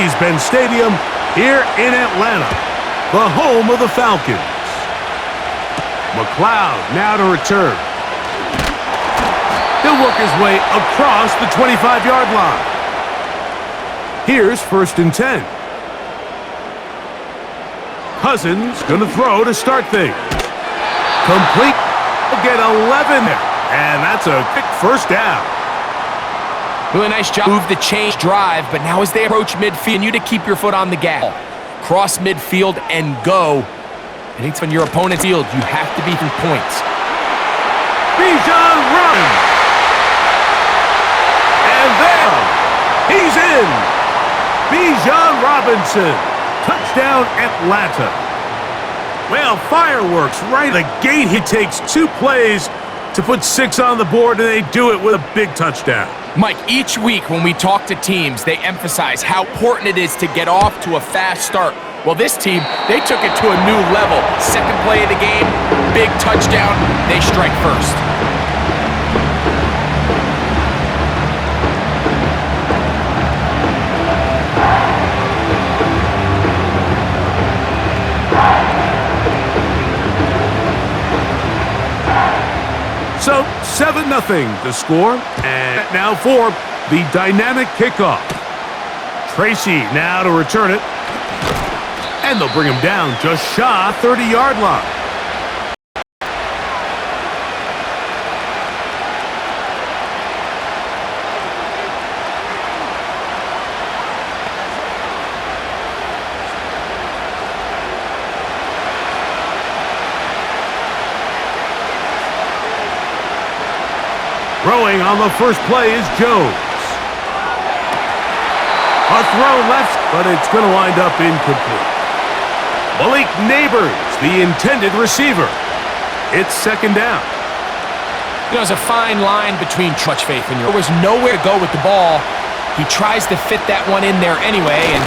Mercedes-Benz Stadium here in Atlanta, the home of the Falcons. McLeod now to return. He'll work his way across the 25-yard line. Here's 1st and 10. Cousins going to throw to start things. Complete. We'll get 11 there. And that's a quick 1st down. Really nice job. Move the change drive, but now as they approach midfield, you to keep your foot on the gas. Cross midfield and go. I think when your opponent's field, you have to be 3 points. Bijan Robinson. And there, he's in. Bijan Robinson. Touchdown, Atlanta. Well, fireworks right at the gate. He takes 2 plays to put 6 on the board, and they do it with a big touchdown. Mike, each week when we talk to teams, they emphasize how important it is to get off to a fast start. Well, this team, they took it to a new level. 2nd play of the game, big touchdown. They strike first. So, 7-0 the score. And now for the dynamic kickoff. Tracy now to return it. And they'll bring him down just shy 30-yard line. Throwing on the first play is Jones. A throw left, but it's going to wind up incomplete. Malik Neighbors, the intended receiver. It's 2nd down. You know, there's a fine line between much faith in you. There was nowhere to go with the ball. He tries to fit that one in there anyway, and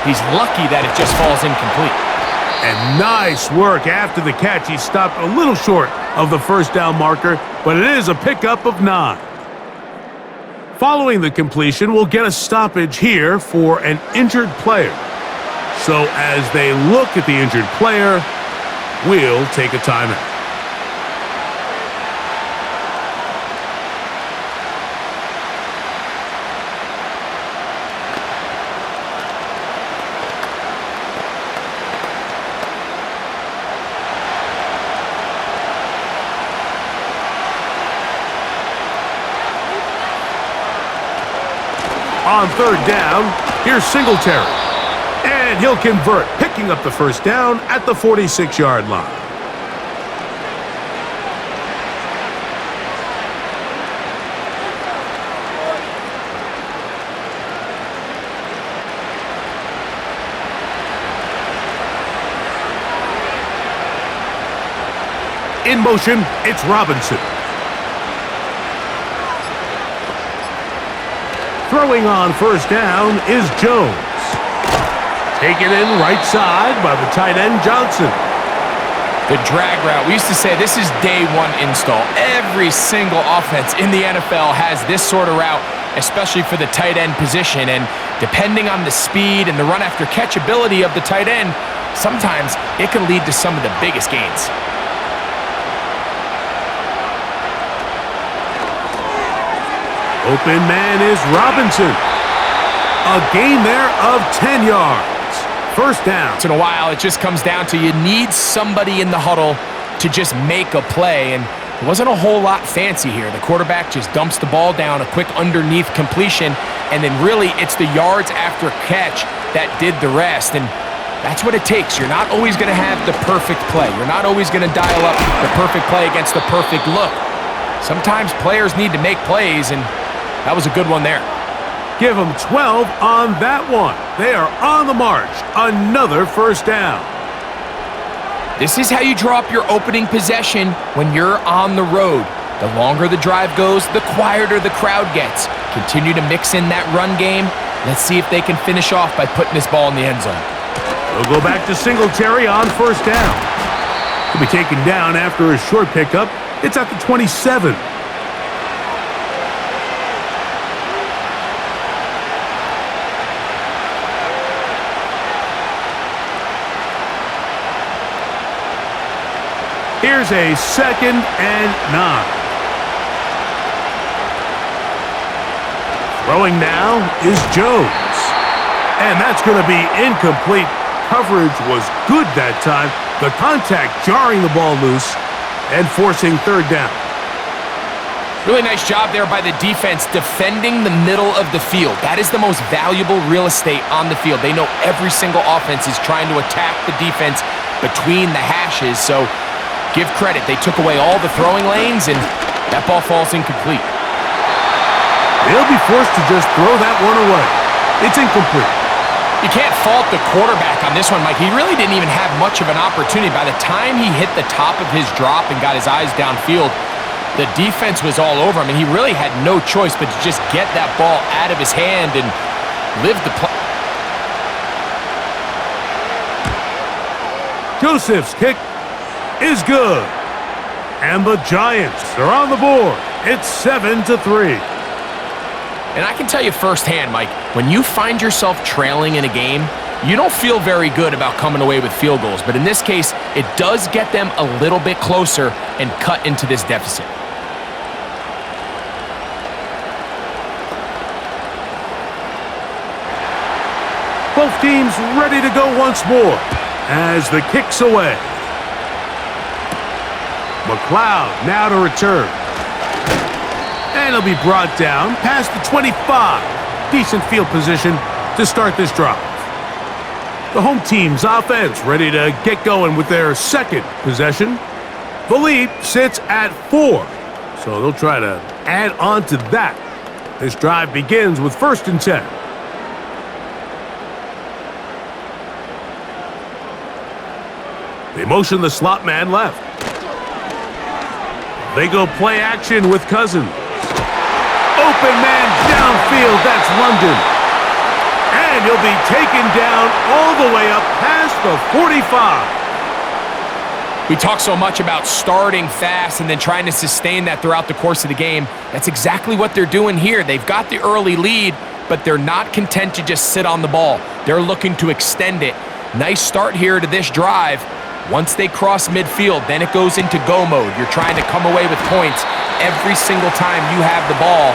he's lucky that it just falls incomplete. And nice work after the catch. He stopped a little short of the 1st down marker, but it is a pickup of 9. Following the completion, we'll get a stoppage here for an injured player. So as they look at the injured player, we'll take a timeout. On 3rd down, here's Singletary. And he'll convert, picking up the 1st down at the 46-yard line. In motion, it's Robinson. Throwing on 1st down is Jones. Taken in right side by the tight end, Johnson. The drag route. We used to say this is day 1 install. Every single offense in the NFL has this sort of route, especially for the tight end position. And depending on the speed and the run after catch ability of the tight end, sometimes it can lead to some of the biggest gains. Open man is Robinson. A gain there of 10 yards. 1st down. Once in a while, it just comes down to you need somebody in the huddle to just make a play, and it wasn't a whole lot fancy here. The quarterback just dumps the ball down, a quick underneath completion, and then really it's the yards after catch that did the rest, and that's what it takes. You're not always going to have the perfect play. You're not always going to dial up the perfect play against the perfect look. Sometimes players need to make plays, and that was a good one there. Give them 12 on that one. They are on the march. Another 1st down. This is how you draw up your opening possession when you're on the road. The longer the drive goes, the quieter the crowd gets. Continue to mix in that run game. Let's see if they can finish off by putting this ball in the end zone. They'll go back to Singletary on 1st down. He'll be taken down after a short pickup. It's at the 27. Here's a 2nd and 9. Throwing now is Jones. And that's going to be incomplete. Coverage was good that time. The contact jarring the ball loose and forcing 3rd down. Really nice job there by the defense defending the middle of the field. That is the most valuable real estate on the field. They know every single offense is trying to attack the defense between the hashes, so give credit. They took away all the throwing lanes, and that ball falls incomplete. They'll be forced to just throw that one away. It's incomplete. You can't fault the quarterback on this one, Mike. He really didn't even have much of an opportunity. By the time he hit the top of his drop and got his eyes downfield, the defense was all over him, and he really had no choice but to just get that ball out of his hand and live the play. Joseph's kick is good. And the Giants are on the board. It's 7-3. And I can tell you firsthand, Mike, when you find yourself trailing in a game, you don't feel very good about coming away with field goals. But in this case, it does get them a little bit closer and cut into this deficit. Both teams ready to go once more as the kick's away. McLeod now to return. And he'll be brought down past the 25. Decent field position to start this drive. The home team's offense ready to get going with their 2nd possession. The lead sits at 4, so they'll try to add on to that. This drive begins with 1st and 10. They motion the slot man left. They go play action with Cousins. Open man downfield, that's London. And he'll be taken down all the way up past the 45. We talk so much about starting fast and then trying to sustain that throughout the course of the game. That's exactly what they're doing here. They've got the early lead, but they're not content to just sit on the ball. They're looking to extend it. Nice start here to this drive. Once they cross midfield, then it goes into go mode. You're trying to come away with points every single time you have the ball.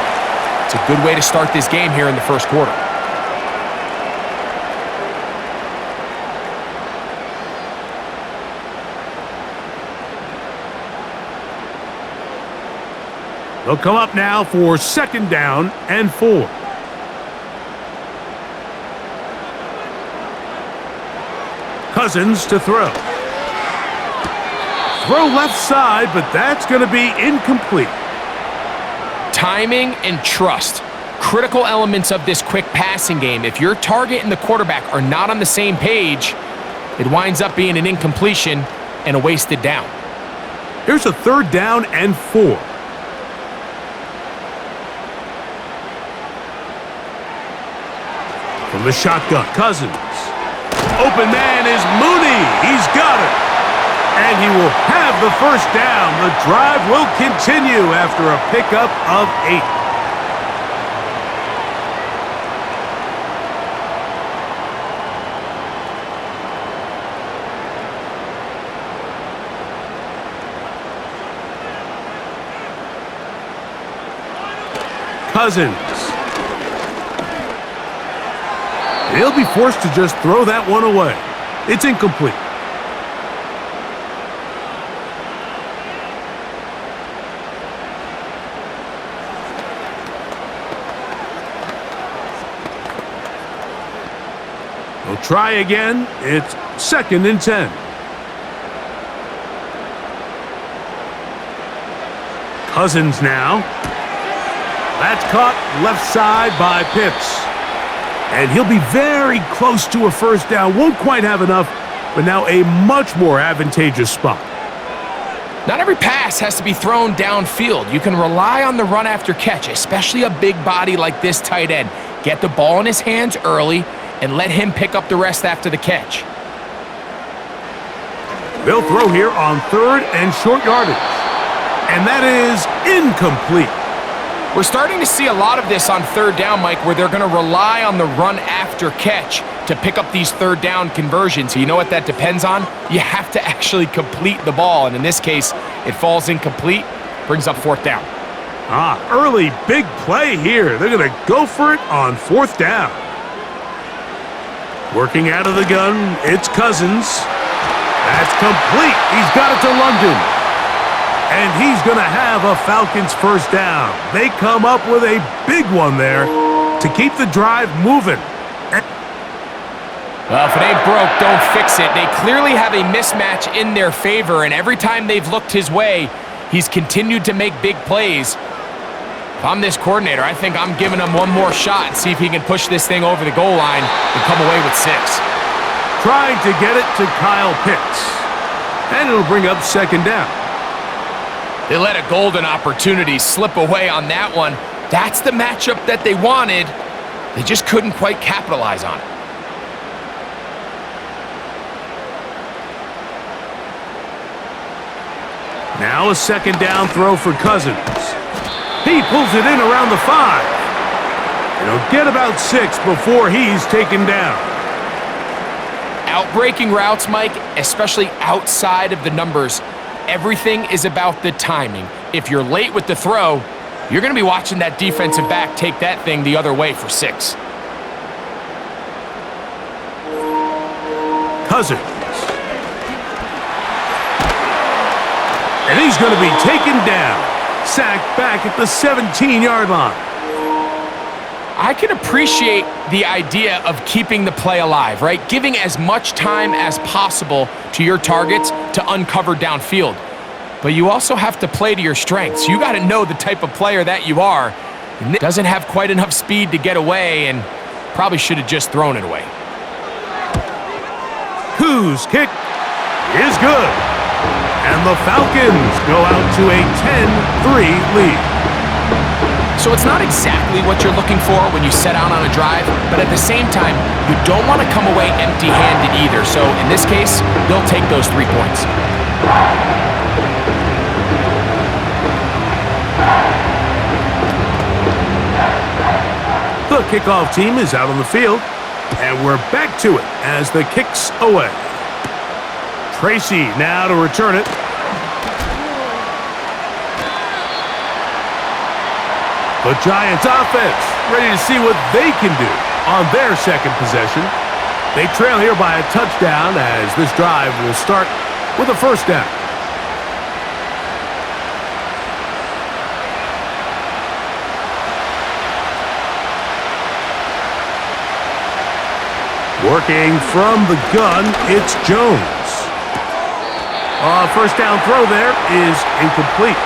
It's a good way to start this game here in the first quarter. They'll come up now for 2nd down and 4. Cousins to throw. Throw left side, but that's going to be incomplete. Timing and trust, critical elements of this quick passing game. If your target and the quarterback are not on the same page, it winds up being an incompletion and a wasted down. Here's a 3rd down and 4. From the shotgun, Cousins. Open man is Mooney. He's got it. And he will have the 1st down. The drive will continue after a pickup of 8. Cousins. He'll be forced to just throw that one away. It's incomplete. They'll try again. It's 2nd and 10. Cousins now. That's caught left side by Pitts. And he'll be very close to a 1st down. Won't quite have enough, but now a much more advantageous spot. Not every pass has to be thrown downfield. You can rely on the run after catch, especially a big body like this tight end. Get the ball in his hands early and let him pick up the rest after the catch. They'll throw here on 3rd and short yardage. And that is incomplete. We're starting to see a lot of this on third down, Mike, where they're going to rely on the run after catch to pick up these third down conversions. So you know what that depends on? You have to actually complete the ball, and in this case, it falls incomplete, brings up fourth down. Early big play here. They're going to go for it on fourth down. Working out of the gun, it's Cousins. That's complete. He's got it to London. And he's going to have a Falcons first down. They come up with a big one there to keep the drive moving. Well, if it ain't broke, don't fix it. They clearly have a mismatch in their favor, and every time they've looked his way, he's continued to make big plays. If I'm this coordinator, I think I'm giving him one more shot and see if he can push this thing over the goal line and come away with 6. Trying to get it to Kyle Pitts. And it'll bring up second down. They let a golden opportunity slip away on that one. That's the matchup that they wanted. They just couldn't quite capitalize on it. Now a second down throw for Cousins. He pulls it in around the 5. And he'll get about 6 before he's taken down. Outbreaking routes, Mike, especially outside of the numbers, everything is about the timing. If you're late with the throw, you're going to be watching that defensive back take that thing the other way for 6. Cousins. And he's going to be taken down. Sacked back at the 17-yard line. I can appreciate the idea of keeping the play alive, right? Giving as much time as possible to your targets to uncover downfield. But you also have to play to your strengths. You got to know the type of player that you are. And doesn't have quite enough speed to get away, and probably should have just thrown it away. Whose kick is good. And the Falcons go out to a 10-3 lead. So it's not exactly what you're looking for when you set out on a drive, but at the same time, you don't want to come away empty-handed either. So in this case, they'll take those 3 points. The kickoff team is out on the field, and we're back to it as the kick's away. Tracy now to return it. The Giants offense ready to see what they can do on their second possession. They trail here by a touchdown as this drive will start with a first down. Working from the gun, it's Jones. First down throw there is incomplete.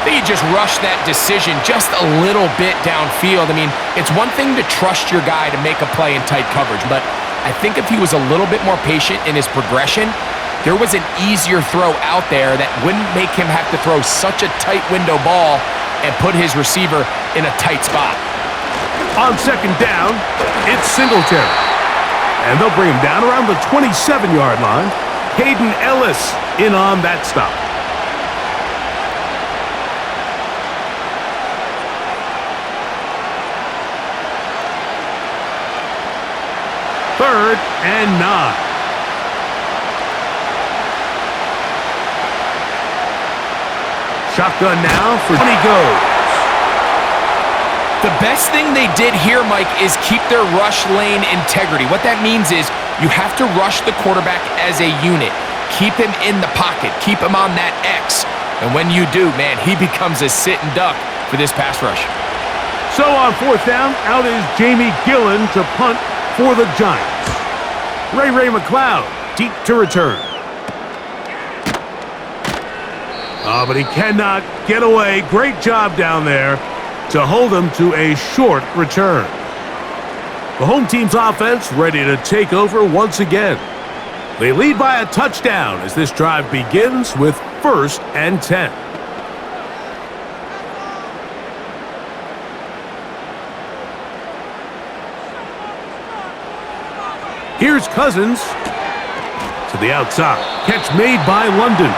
He just rushed that decision just a little bit downfield. I mean, it's one thing to trust your guy to make a play in tight coverage, but I think if he was a little bit more patient in his progression, there was an easier throw out there that wouldn't make him have to throw such a tight window ball and put his receiver in a tight spot. On second down, it's Singletary. And they'll bring him down around the 27-yard line. Hayden Ellis in on that stop. Third and 9. Shotgun now for 20 goes. The best thing they did here, Mike, is keep their rush lane integrity. What that means is you have to rush the quarterback as a unit. Keep him in the pocket. Keep him on that X. And when you do, man, he becomes a sit and duck for this pass rush. So on fourth down, out is Jamie Gillen to punt for the Giants. Ray McLeod deep to return. But he cannot get away. Great job down there to hold him to a short return. The home team's offense ready to take over once again. They lead by a touchdown as this drive begins with 1st and 10. Here's Cousins to the outside. Catch made by London.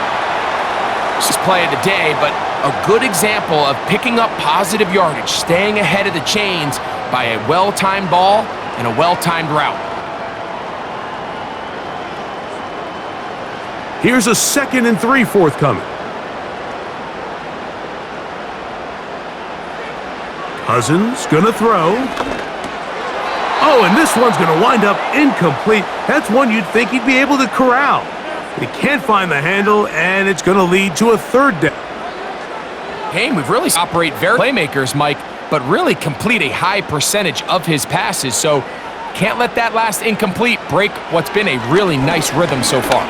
This is play of the day, but A good example of picking up positive yardage, staying ahead of the chains by a well-timed ball and a well-timed route. Here's a 2nd and 3 forthcoming. Cousins gonna throw. Oh, and this one's gonna wind up incomplete. That's one you'd think he'd be able to corral. He can't find the handle, and it's gonna lead to a 3rd down. Hey, we've really operate very playmakers, Mike, but really complete a high percentage of his passes, so can't let that last incomplete break what's been a really nice rhythm so far.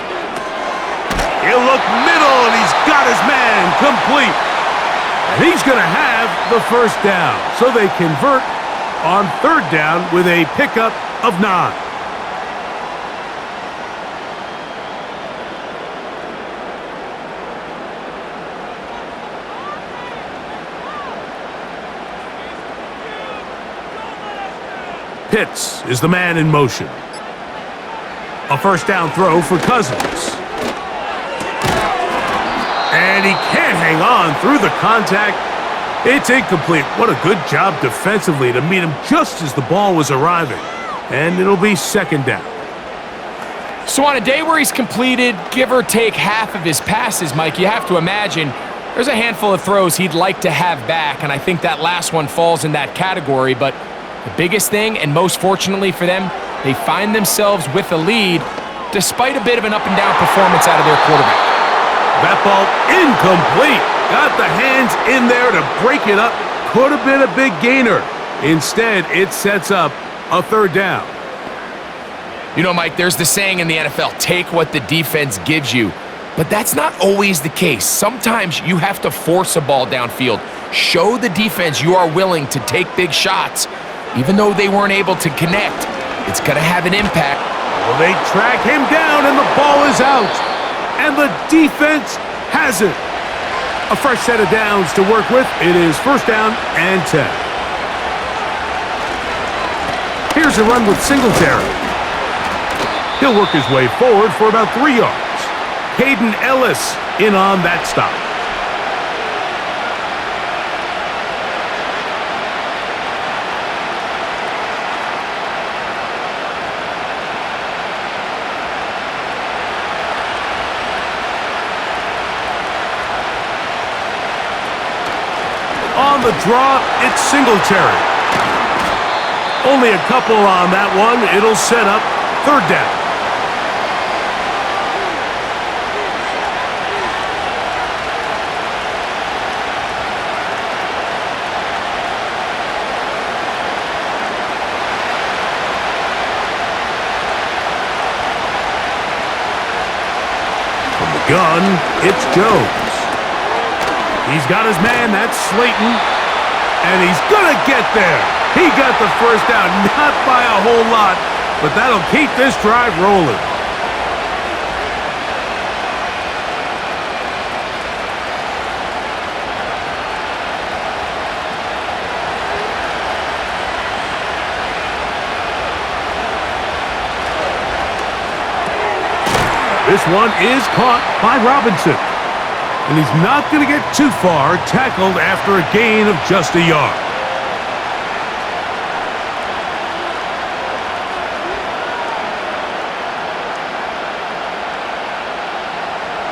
He'll look middle, and he's got his man complete. And he's going to have the 1st down. So they convert on 3rd down with a pickup of 9. Pitts is the man in motion. A 1st down throw for Cousins. And he can't hang on through the contact. It's incomplete. What a good job defensively to meet him just as the ball was arriving. And it'll be 2nd down. So on a day where he's completed, give or take half of his passes, Mike, you have to imagine there's a handful of throws he'd like to have back, and I think that last one falls in that category. But the biggest thing, and most fortunately for them, they find themselves with a lead despite a bit of an up-and-down performance out of their quarterback. That ball incomplete. Got the hands in there to break it up. Could have been a big gainer. Instead, it sets up a 3rd down. You know, Mike, there's the saying in the NFL, take what the defense gives you. But that's not always the case. Sometimes you have to force a ball downfield. Show the defense you are willing to take big shots. Even though they weren't able to connect, it's going to have an impact. Well, they track him down, and the ball is out. And the defense has it. A fresh set of downs to work with. It is 1st down and 10. Here's a run with Singletary. He'll work his way forward for about 3 yards. Caden Ellis in on that stop. On the draw, it's Singletary. Only a couple on that one. It'll set up 3rd down. From the gun, it's Jones. He's got his man, that's Slayton, and he's gonna get there. He got the 1st down, not by a whole lot, but that'll keep this drive rolling. This one is caught by Robinson. And he's not going to get too far, tackled after a gain of just a yard.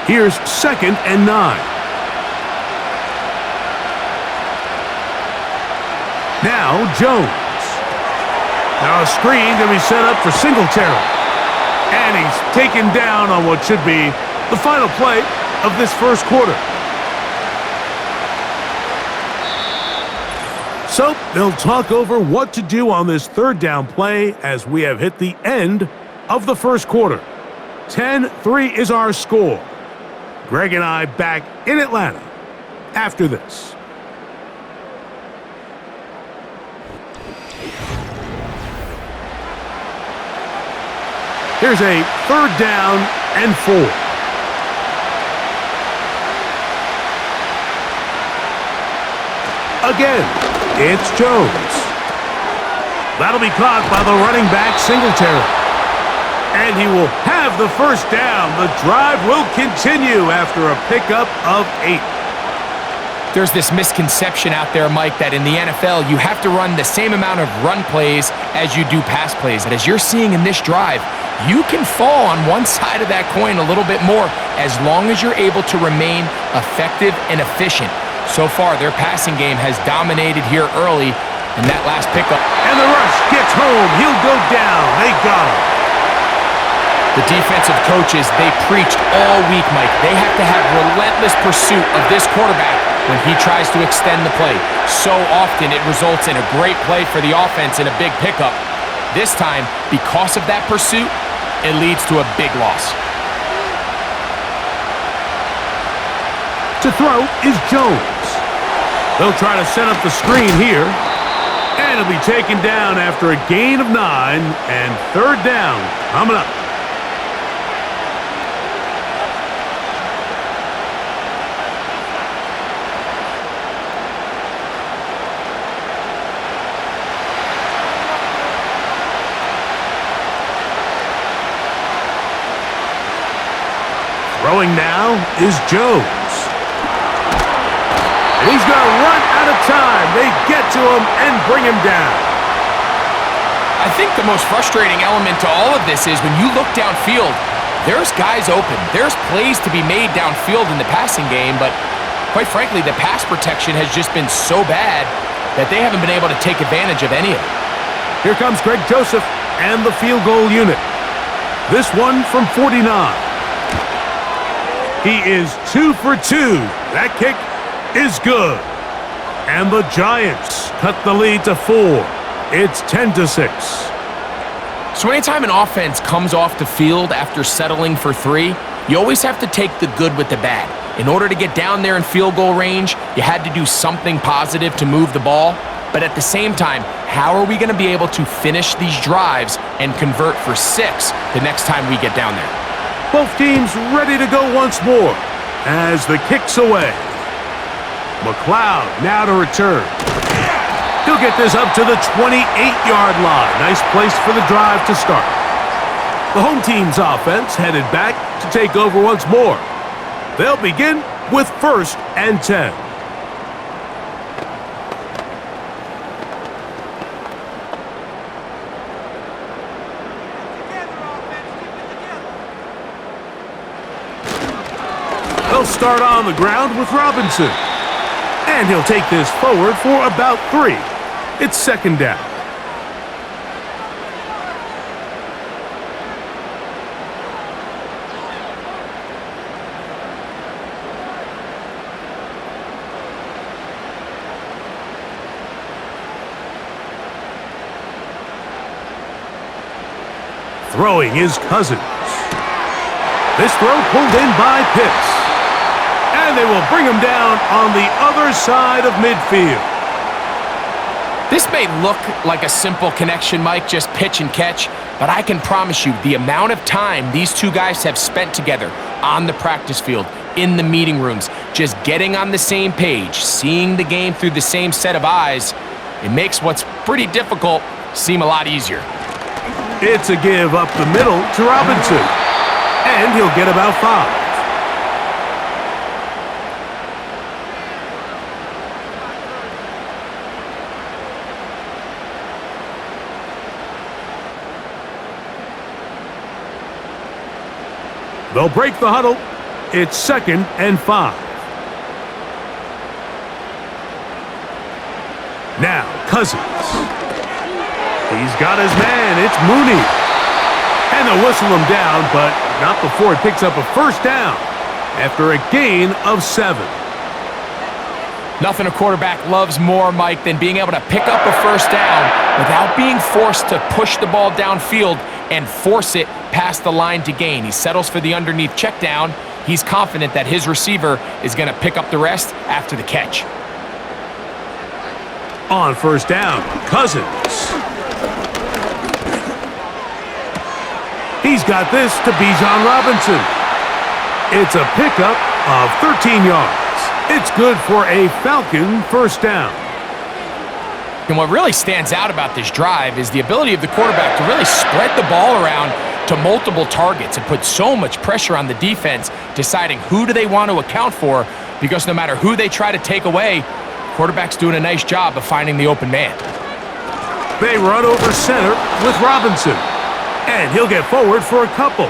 Here's 2nd and 9. Now Jones. Now a screen to be set up for Singletary. And he's taken down on what should be the final play of this 1st quarter. So they'll talk over what to do on this 3rd down play as we have hit the end of the 1st quarter. 10-3 is our score. Greg and I back in Atlanta after this. Here's a 3rd down and 4. Again, it's Jones. That'll be caught by the running back, Singletary. And he will have the 1st down. The drive will continue after a pickup of 8. There's this misconception out there, Mike, that in the NFL, you have to run the same amount of run plays as you do pass plays. And as you're seeing in this drive, you can fall on one side of that coin a little bit more as long as you're able to remain effective and efficient. So far, their passing game has dominated here early, and that last pickup. And the rush gets home. He'll go down. They got him. The defensive coaches, they preached all week, Mike. They have to have relentless pursuit of this quarterback when he tries to extend the play. So often it results in a great play for the offense and a big pickup. This time, because of that pursuit, it leads to a big loss. To throw is Jones. They'll try to set up the screen here. And it'll be taken down after a gain of 9 and third down coming up. Throwing now is Jones. And he's going to run out of time. They get to him and bring him down. I think the most frustrating element to all of this is when you look downfield, there's guys open. There's plays to be made downfield in the passing game, but quite frankly, the pass protection has just been so bad that they haven't been able to take advantage of any of it. Here comes Greg Joseph and the field goal unit. This one from 49. He is 2 for 2. That kick is good. And the Giants cut the lead to 4. It's 10-6. So anytime an offense comes off the field after settling for 3, you always have to take the good with the bad. In order to get down there in field goal range, you had to do something positive to move the ball. But at the same time, how are we going to be able to finish these drives and convert for 6 the next time we get down there? Both teams ready to go once more as the kick's away. McLeod now to return. He'll get this up to the 28-yard line. Nice place for the drive to start. The home team's offense headed back to take over once more. They'll begin with 1st and 10. They'll start on the ground with Robinson. And he'll take this forward for about 3. It's 2nd down. Throwing is Cousins. This throw pulled in by Pitts. And they will bring him down on the other side of midfield. This may look like a simple connection, Mike, just pitch and catch, but I can promise you the amount of time these two guys have spent together on the practice field, in the meeting rooms, just getting on the same page, seeing the game through the same set of eyes, it makes what's pretty difficult seem a lot easier. It's a give up the middle to Robinson. And he'll get about 5. They'll break the huddle. It's 2nd and 5. Now, Cousins. He's got his man. It's Mooney. And they'll whistle him down, but not before he picks up a 1st down after a gain of 7. Nothing a quarterback loves more, Mike, than being able to pick up a 1st down without being forced to push the ball downfield and force it past the line to gain. He settles for the underneath check down. He's confident that his receiver is going to pick up the rest after the catch. On 1st down, Cousins. He's got this to Bijan Robinson. It's a pickup of 13 yards. It's good for a Falcon 1st down. And what really stands out about this drive is the ability of the quarterback to really spread the ball around to multiple targets and put so much pressure on the defense, deciding who do they want to account for because no matter who they try to take away, quarterback's doing a nice job of finding the open man. They run over center with Robinson, and he'll get forward for a couple.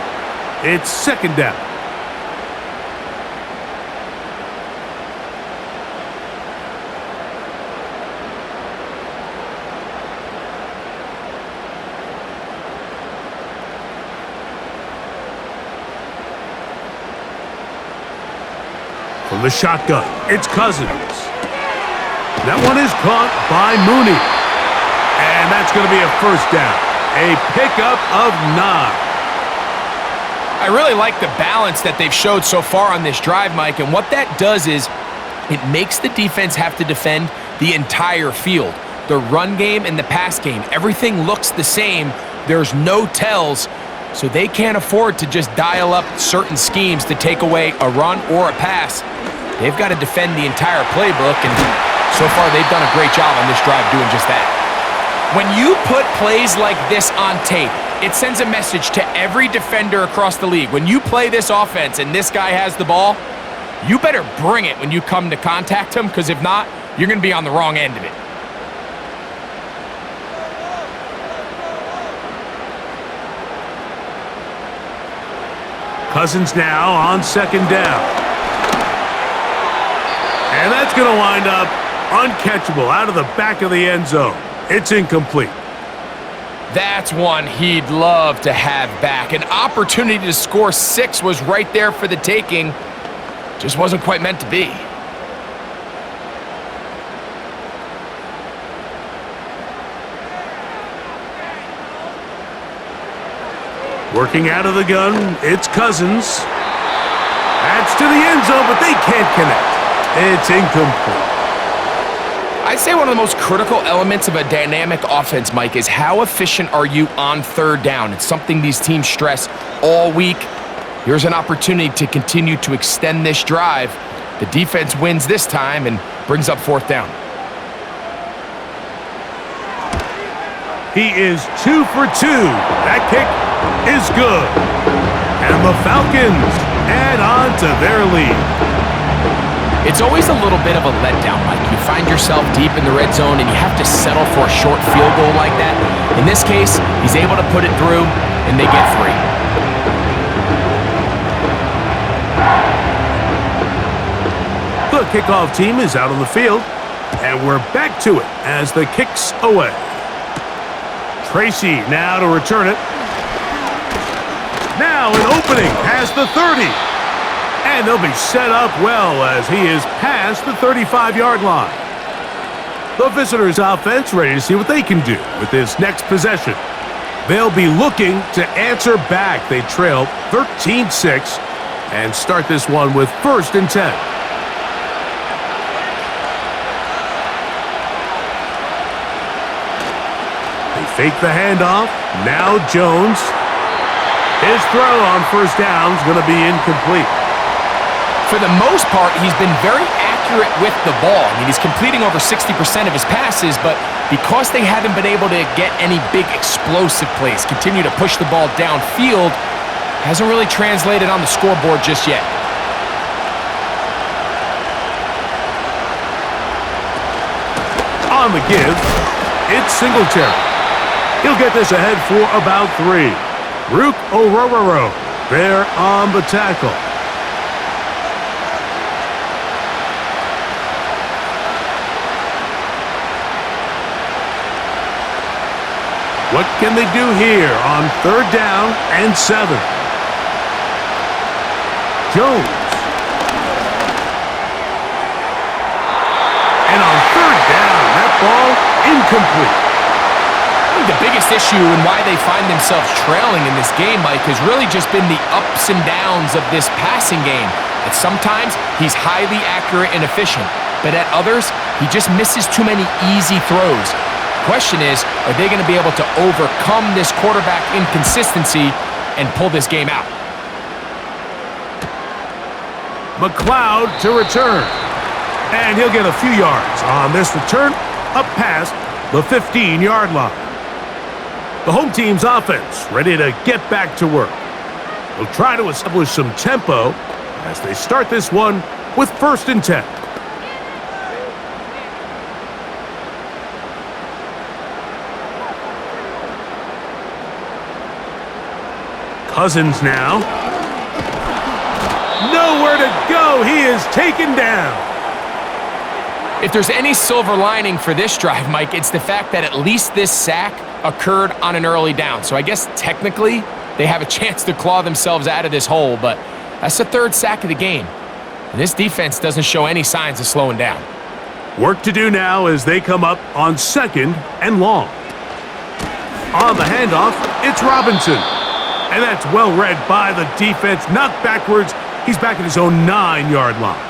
It's second down. From the shotgun, it's Cousins. That one is caught by Mooney. And that's going to be a first down. A pickup of 9. I really like the balance that they've showed so far on this drive, Mike, and what that does is it makes the defense have to defend the entire field. The run game and the pass game, everything looks the same. There's no tells, so they can't afford to just dial up certain schemes to take away a run or a pass. They've got to defend the entire playbook, and so far they've done a great job on this drive doing just that. When you put plays like this on tape, it sends a message to every defender across the league. When you play this offense and this guy has the ball, you better bring it when you come to contact him, because if not, you're going to be on the wrong end of it. Cousins now on second down. And that's going to wind up uncatchable out of the back of the end zone. It's incomplete. That's one he'd love to have back. An opportunity to score 6 was right there for the taking. Just wasn't quite meant to be. Working out of the gun, it's Cousins. That's to the end zone, but they can't connect. It's incomplete. I'd say one of the most critical elements of a dynamic offense, Mike, is how efficient are you on third down. It's something these teams stress all week. Here's an opportunity to continue to extend this drive. The defense wins this time and brings up fourth down. He is 2 for 2. That kick is good. And the Falcons add on to their lead. It's always a little bit of a letdown, Mike. You find yourself deep in the red zone and you have to settle for a short field goal like that. In this case, he's able to put it through and they get 3. The kickoff team is out on the field, and we're back to it as the kick's away. Tracy now to return it. Now an opening past the 30. And they'll be set up well as he is past the 35-yard line. The visitors' offense ready to see what they can do with this next possession. They'll be looking to answer back. They trail 13-6 and start this one with 1st and 10. They fake the handoff. Now Jones. His throw on first down is going to be incomplete. For the most part, he's been very accurate with the ball. I mean, he's completing over 60% of his passes, but because they haven't been able to get any big explosive plays, continue to push the ball downfield, hasn't really translated on the scoreboard just yet. On the give, it's Singletary. He'll get this ahead for about 3. Rook Orororo there on the tackle. What can they do here on 3rd down and 7? Jones. And on 3rd down, that ball incomplete. I think the biggest issue and why they find themselves trailing in this game, Mike, has really just been the ups and downs of this passing game. At sometimes, he's highly accurate and efficient, but at others, he just misses too many easy throws. Question is, are they going to be able to overcome this quarterback inconsistency and pull this game out? McLeod to return. And he'll get a few yards on this return up past the 15-yard line. The home team's offense ready to get back to work. They'll try to establish some tempo as they start this one with 1st and 10. Cousins now. Nowhere to go. He is taken down. If there's any silver lining for this drive, Mike, it's the fact that at least this sack occurred on an early down. So I guess technically they have a chance to claw themselves out of this hole, but that's the 3rd sack of the game. And this defense doesn't show any signs of slowing down. Work to do now as they come up on 2nd and long. On the handoff, it's Robinson. And that's well read by the defense. Knocked backwards. He's back at his own 9-yard line.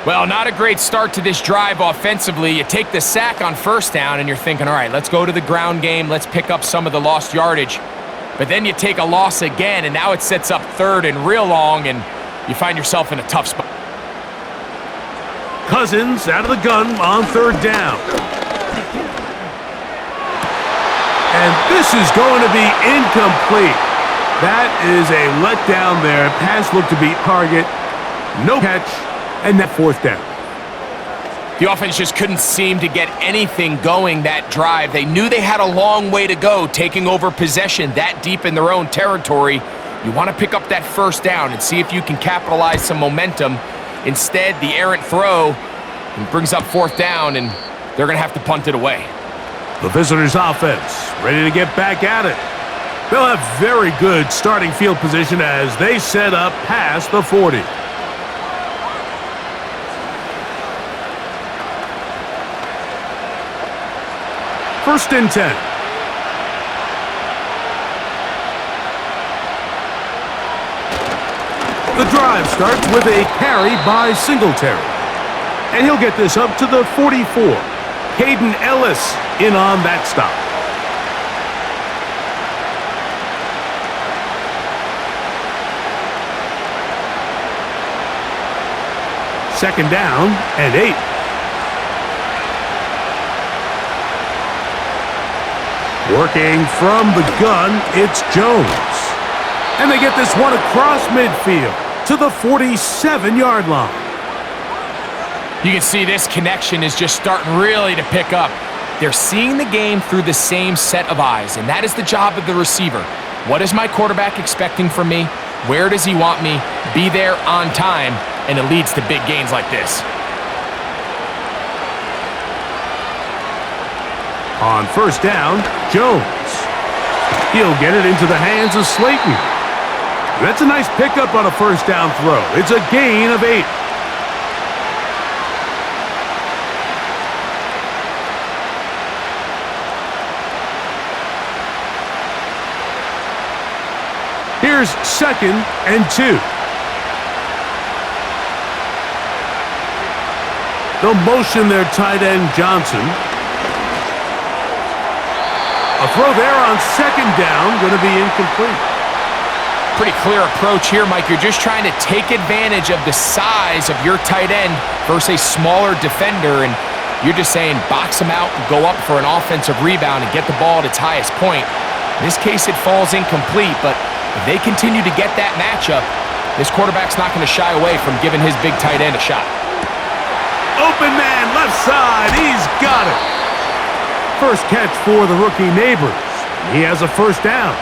Well, not a great start to this drive offensively. You take the sack on 1st down and you're thinking, all right, let's go to the ground game. Let's pick up some of the lost yardage. But then you take a loss again, and now it sets up 3rd and real long, and you find yourself in a tough spot. Cousins out of the gun on 3rd down. And this is going to be incomplete. That is a letdown there. Pass looked to be target. No catch. And that 4th down. The offense just couldn't seem to get anything going that drive. They knew they had a long way to go, taking over possession that deep in their own territory. You want to pick up that 1st down and see if you can capitalize some momentum. Instead, the errant throw brings up 4th down, and they're going to have to punt it away. The visitors' offense ready to get back at it. They'll have very good starting field position as they set up past the 40. 1st and 10. The drive starts with a carry by Singletary. And he'll get this up to the 44. Caden Ellis in on that stop. Second down and 8. Working from the gun, it's Jones. And they get this one across midfield to the 47-yard line. You can see this connection is just starting really to pick up. They're seeing the game through the same set of eyes, and that is the job of the receiver. What is my quarterback expecting from me? Where does he want me? Be there on time, and it leads to big gains like this. On 1st down, Jones. He'll get it into the hands of Slayton. That's a nice pickup on a 1st down throw. It's a gain of 8. Here's 2nd and 2. They'll motion their tight end Johnson. A throw there on 2nd down, going to be incomplete. Pretty clear approach here, Mike. You're just trying to take advantage of the size of your tight end versus a smaller defender, and you're just saying box him out and go up for an offensive rebound and get the ball at its highest point. In this case, it falls incomplete, but if they continue to get that matchup, this quarterback's not going to shy away from giving his big tight end a shot. Open man, left side, he's got it. First catch for the rookie Neighbors. He has a 1st down.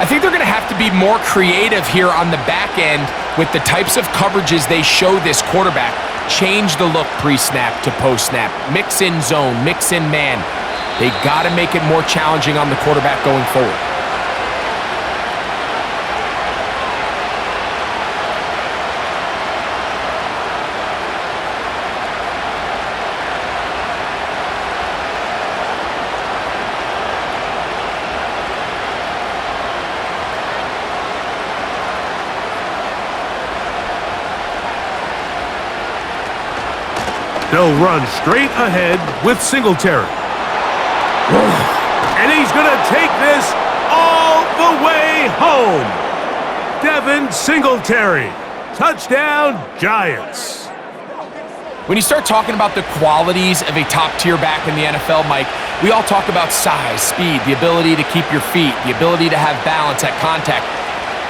I think they're going to have to be more creative here on the back end with the types of coverages they show this quarterback. Change the look pre-snap to post-snap. Mix in zone, mix in man. They got to make it more challenging on the quarterback going forward. They'll run straight ahead with Singletary. And he's going to take this all the way home. Devin Singletary. Touchdown, Giants. When you start talking about the qualities of a top-tier back in the NFL, Mike, we all talk about size, speed, the ability to keep your feet, the ability to have balance at contact.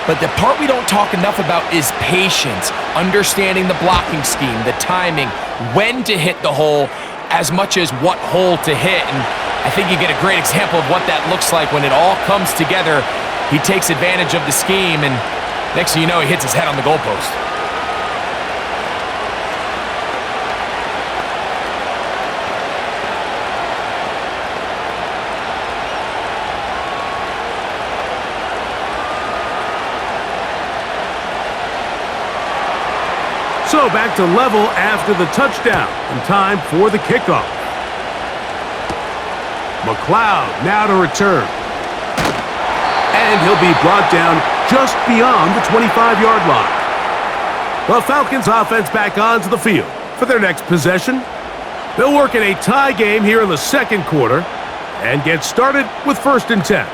But the part we don't talk enough about is patience, understanding the blocking scheme, the timing, when to hit the hole, as much as what hole to hit. And I think you get a great example of what that looks like when it all comes together. He takes advantage of the scheme, and next thing you know, he hits his head on the goalpost. So back to level after the touchdown, and time for the kickoff. McLeod now to return. And he'll be brought down just beyond the 25-yard line. The Falcons offense back onto the field for their next possession. They'll work in a tie game here in the second quarter and get started with 1st and 10.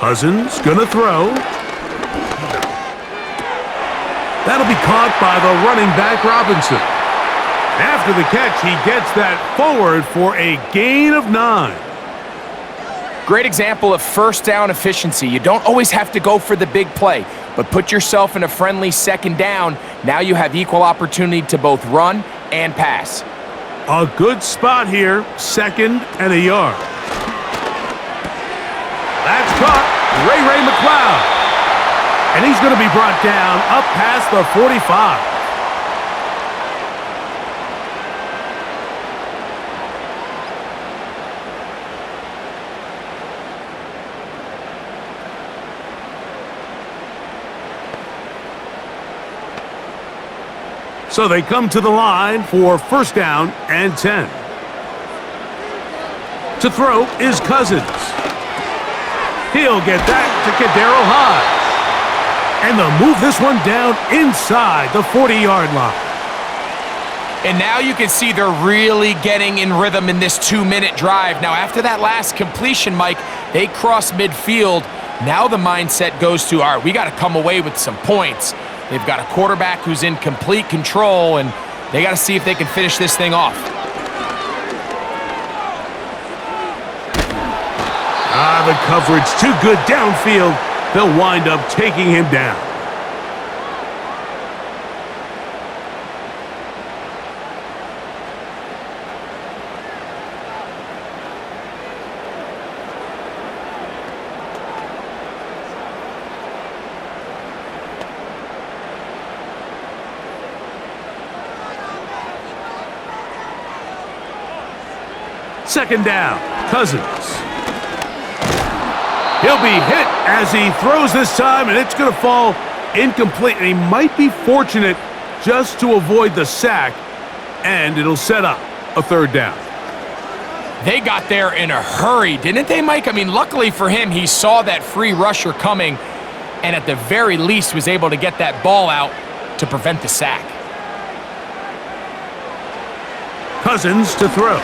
Cousins gonna throw. That'll be caught by the running back Robinson. After the catch, he gets that forward for a gain of 9. Great example of first down efficiency. You don't always have to go for the big play, but put yourself in a friendly second down. Now you have equal opportunity to both run and pass. A good spot here, 2nd and a yard. That's caught. Ray McLeod. And he's going to be brought down up past the 45. So they come to the line for 1st down and 10. To throw is Cousins. He'll get that to Kadero Hodge. And they'll move this one down inside the 40-yard line. And now you can see they're really getting in rhythm in this 2-minute drive. Now, after that last completion, Mike, they cross midfield. Now the mindset goes to, all right, we got to come away with some points. They've got a quarterback who's in complete control, and they got to see if they can finish this thing off. The coverage too good downfield. They'll wind up taking him down. Second down, Cousins. He'll be hit as he throws this time, and it's going to fall incomplete. And he might be fortunate just to avoid the sack, and it'll set up a 3rd down. They got there in a hurry, didn't they, Mike? I mean, luckily for him, he saw that free rusher coming, and at the very least was able to get that ball out to prevent the sack. Cousins to throw.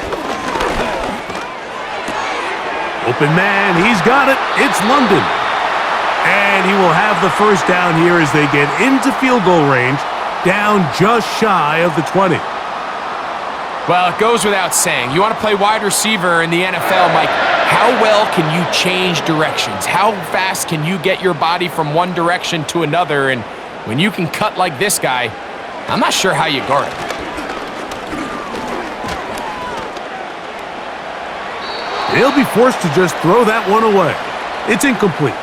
Open man, he's got it. It's London. And he will have the 1st down here as they get into field goal range, down just shy of the 20. Well, it goes without saying. You want to play wide receiver in the NFL, Mike, how well can you change directions? How fast can you get your body from one direction to another? And when you can cut like this guy, I'm not sure how you guard it. They'll be forced to just throw that one away. It's incomplete.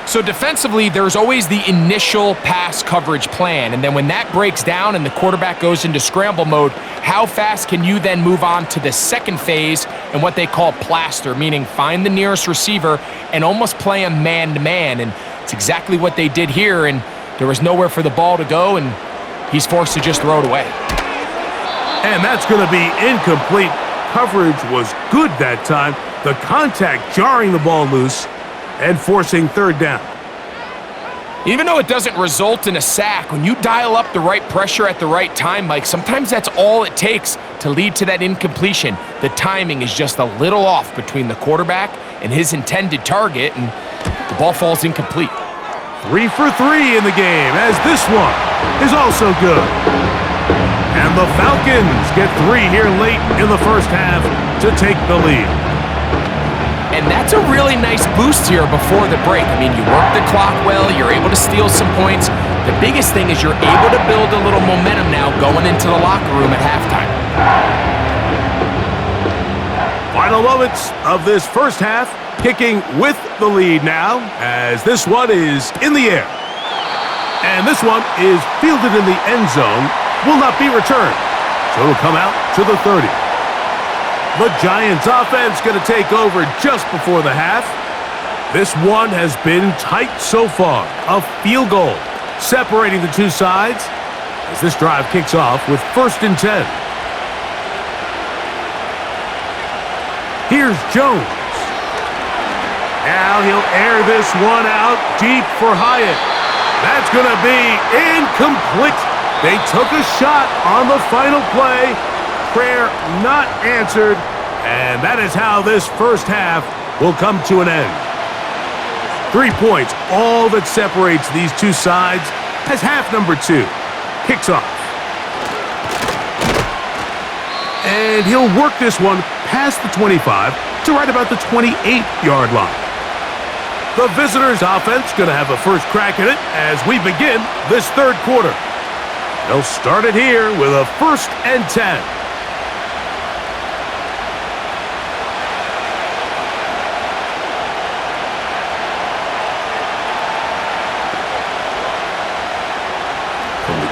So defensively, there's always the initial pass coverage plan, and then when that breaks down and the quarterback goes into scramble mode, how fast can you then move on to the second phase and what they call plaster, meaning find the nearest receiver and almost play him man-to-man, and it's exactly what they did here, and there was nowhere for the ball to go, and he's forced to just throw it away. And that's going to be incomplete. Coverage was good that time. The contact jarring the ball loose and forcing 3rd down. Even though it doesn't result in a sack, when you dial up the right pressure at the right time, Mike, sometimes that's all it takes to lead to that incompletion. The timing is just a little off between the quarterback and his intended target, and the ball falls incomplete. 3 for 3 in the game, as this one is also good. And the Falcons get 3 here late in the first half to take the lead. And that's a really nice boost here before the break. I mean, you work the clock well, you're able to steal some points. The biggest thing is you're able to build a little momentum now going into the locker room at halftime. Final moments of this first half, kicking with the lead now, as this one is in the air. And this one is fielded in the end zone, will not be returned. So it'll come out to the 30. The Giants offense going to take over just before the half. This one has been tight so far. A field goal separating the two sides as this drive kicks off with 1st and 10. Here's Jones. Now he'll air this one out deep for Hyatt. That's going to be incomplete. They took a shot on the final play. Prayer not answered, and that is how this first half will come to an end. 3 points, all that separates these two sides as half number 2 kicks off. And he'll work this one past the 25 to right about the 28-yard line. The visitors' offense going to have a first crack at it as we begin this third quarter. They'll start it here with a 1st and 10.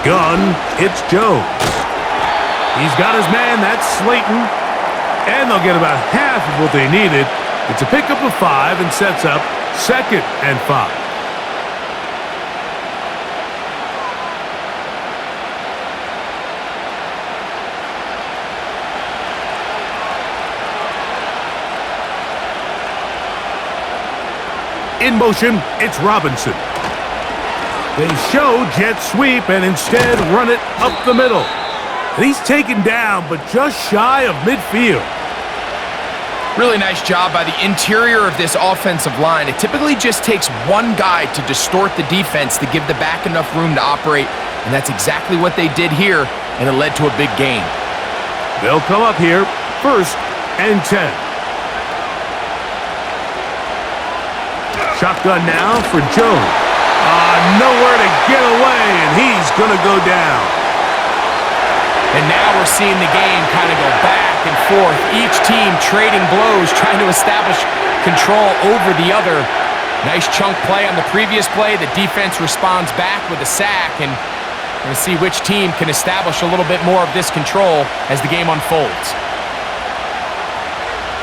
Gun, it's Jones. He's got his man, that's Slayton. And they'll get about half of what they needed. It's a pickup of 5 and sets up 2nd and 5. In motion, it's Robinson. They show jet sweep and instead run it up the middle. And he's taken down, but just shy of midfield. Really nice job by the interior of this offensive line. It typically just takes one guy to distort the defense to give the back enough room to operate, and that's exactly what they did here, and it led to a big gain. They'll come up here, 1st and 10. Shotgun now for Jones. Nowhere to get away, and he's going to go down. And now we're seeing the game kind of go back and forth. Each team trading blows, trying to establish control over the other. Nice chunk play on the previous play. The defense responds back with a sack, and we're going to see which team can establish a little bit more of this control as the game unfolds.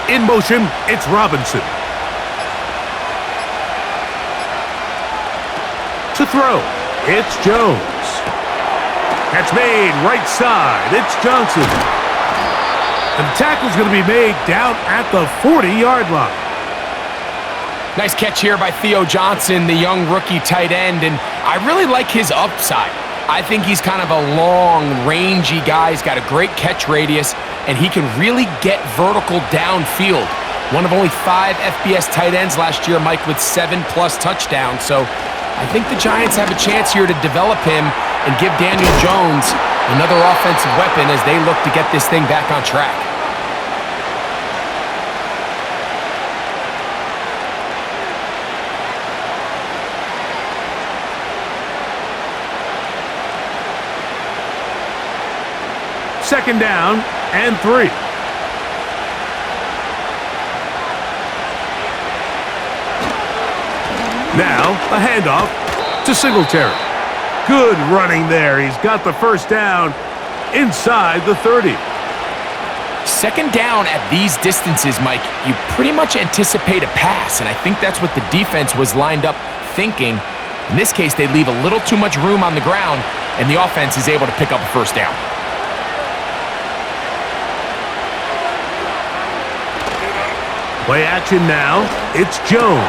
In motion, it's Robinson. To throw, it's Jones. Catch made, right side, it's Johnson. And the tackle's going to be made down at the 40-yard line. Nice catch here by Theo Johnson, the young rookie tight end, and I really like his upside. I think he's kind of a long, rangy guy. He's got a great catch radius, and he can really get vertical downfield. One of only 5 FBS tight ends last year, Mike, with 7+ touchdowns, so I think the Giants have a chance here to develop him and give Daniel Jones another offensive weapon as they look to get this thing back on track. Second down and 3. Now, a handoff to Singletary. Good running there. He's got the first down inside the 30. Second down at these distances, Mike, you pretty much anticipate a pass, and I think that's what the defense was lined up thinking. In this case, they leave a little too much room on the ground, and the offense is able to pick up a first down. Play action now. It's Jones.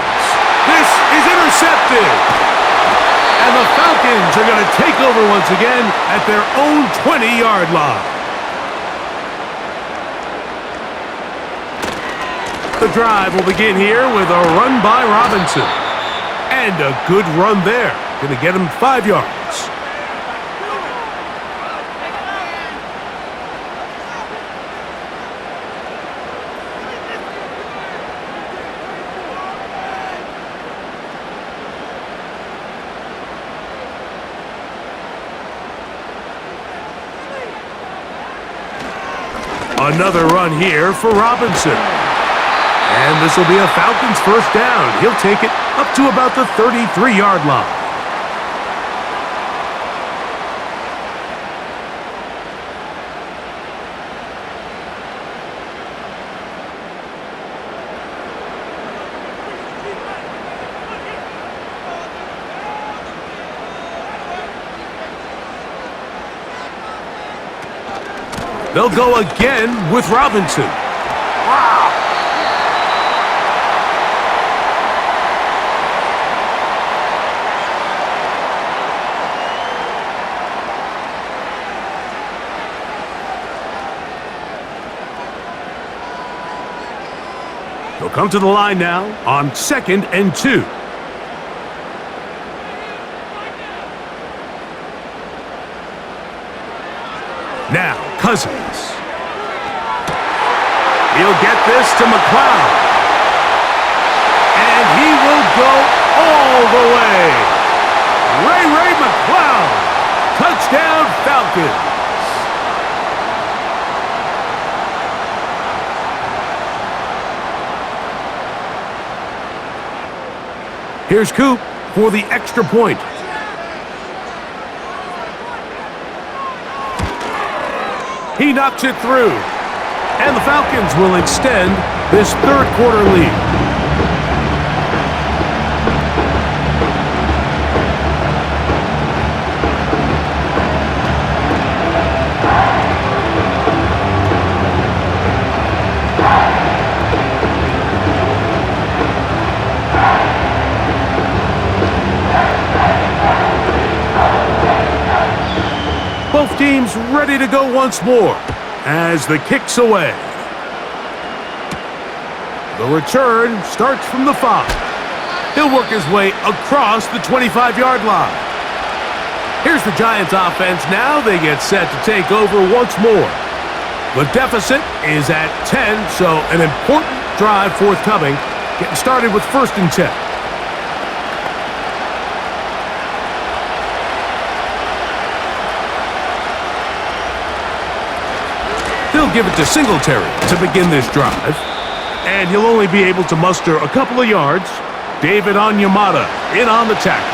This is intercepted. And the Falcons are going to take over once again at their own 20-yard line. The drive will begin here with a run by Robinson. And a good run there. Going to get him 5 yards. Another run here for Robinson. And this will be a Falcons first down. He'll take it up to about the 33-yard line. They'll go again with Robinson. They'll come to the line now on 2nd and 2. Now, Cousins. He'll get this to McLeod. And he will go all the way. Ray McLeod. Touchdown, Falcons. Here's Coop for the extra point. He knocks it through. And the Falcons will extend this third quarter lead. Both teams ready to go once more as the kick's away. The return starts from the 5. He'll work his way across the 25-yard line. Here's the Giants offense now. They get set to take over once more. The deficit is at 10, so an important drive forthcoming. Getting started with 1st and 10. He'll give it to Singletary to begin this drive. And he'll only be able to muster a couple of yards. David Onyemata in on the tackle.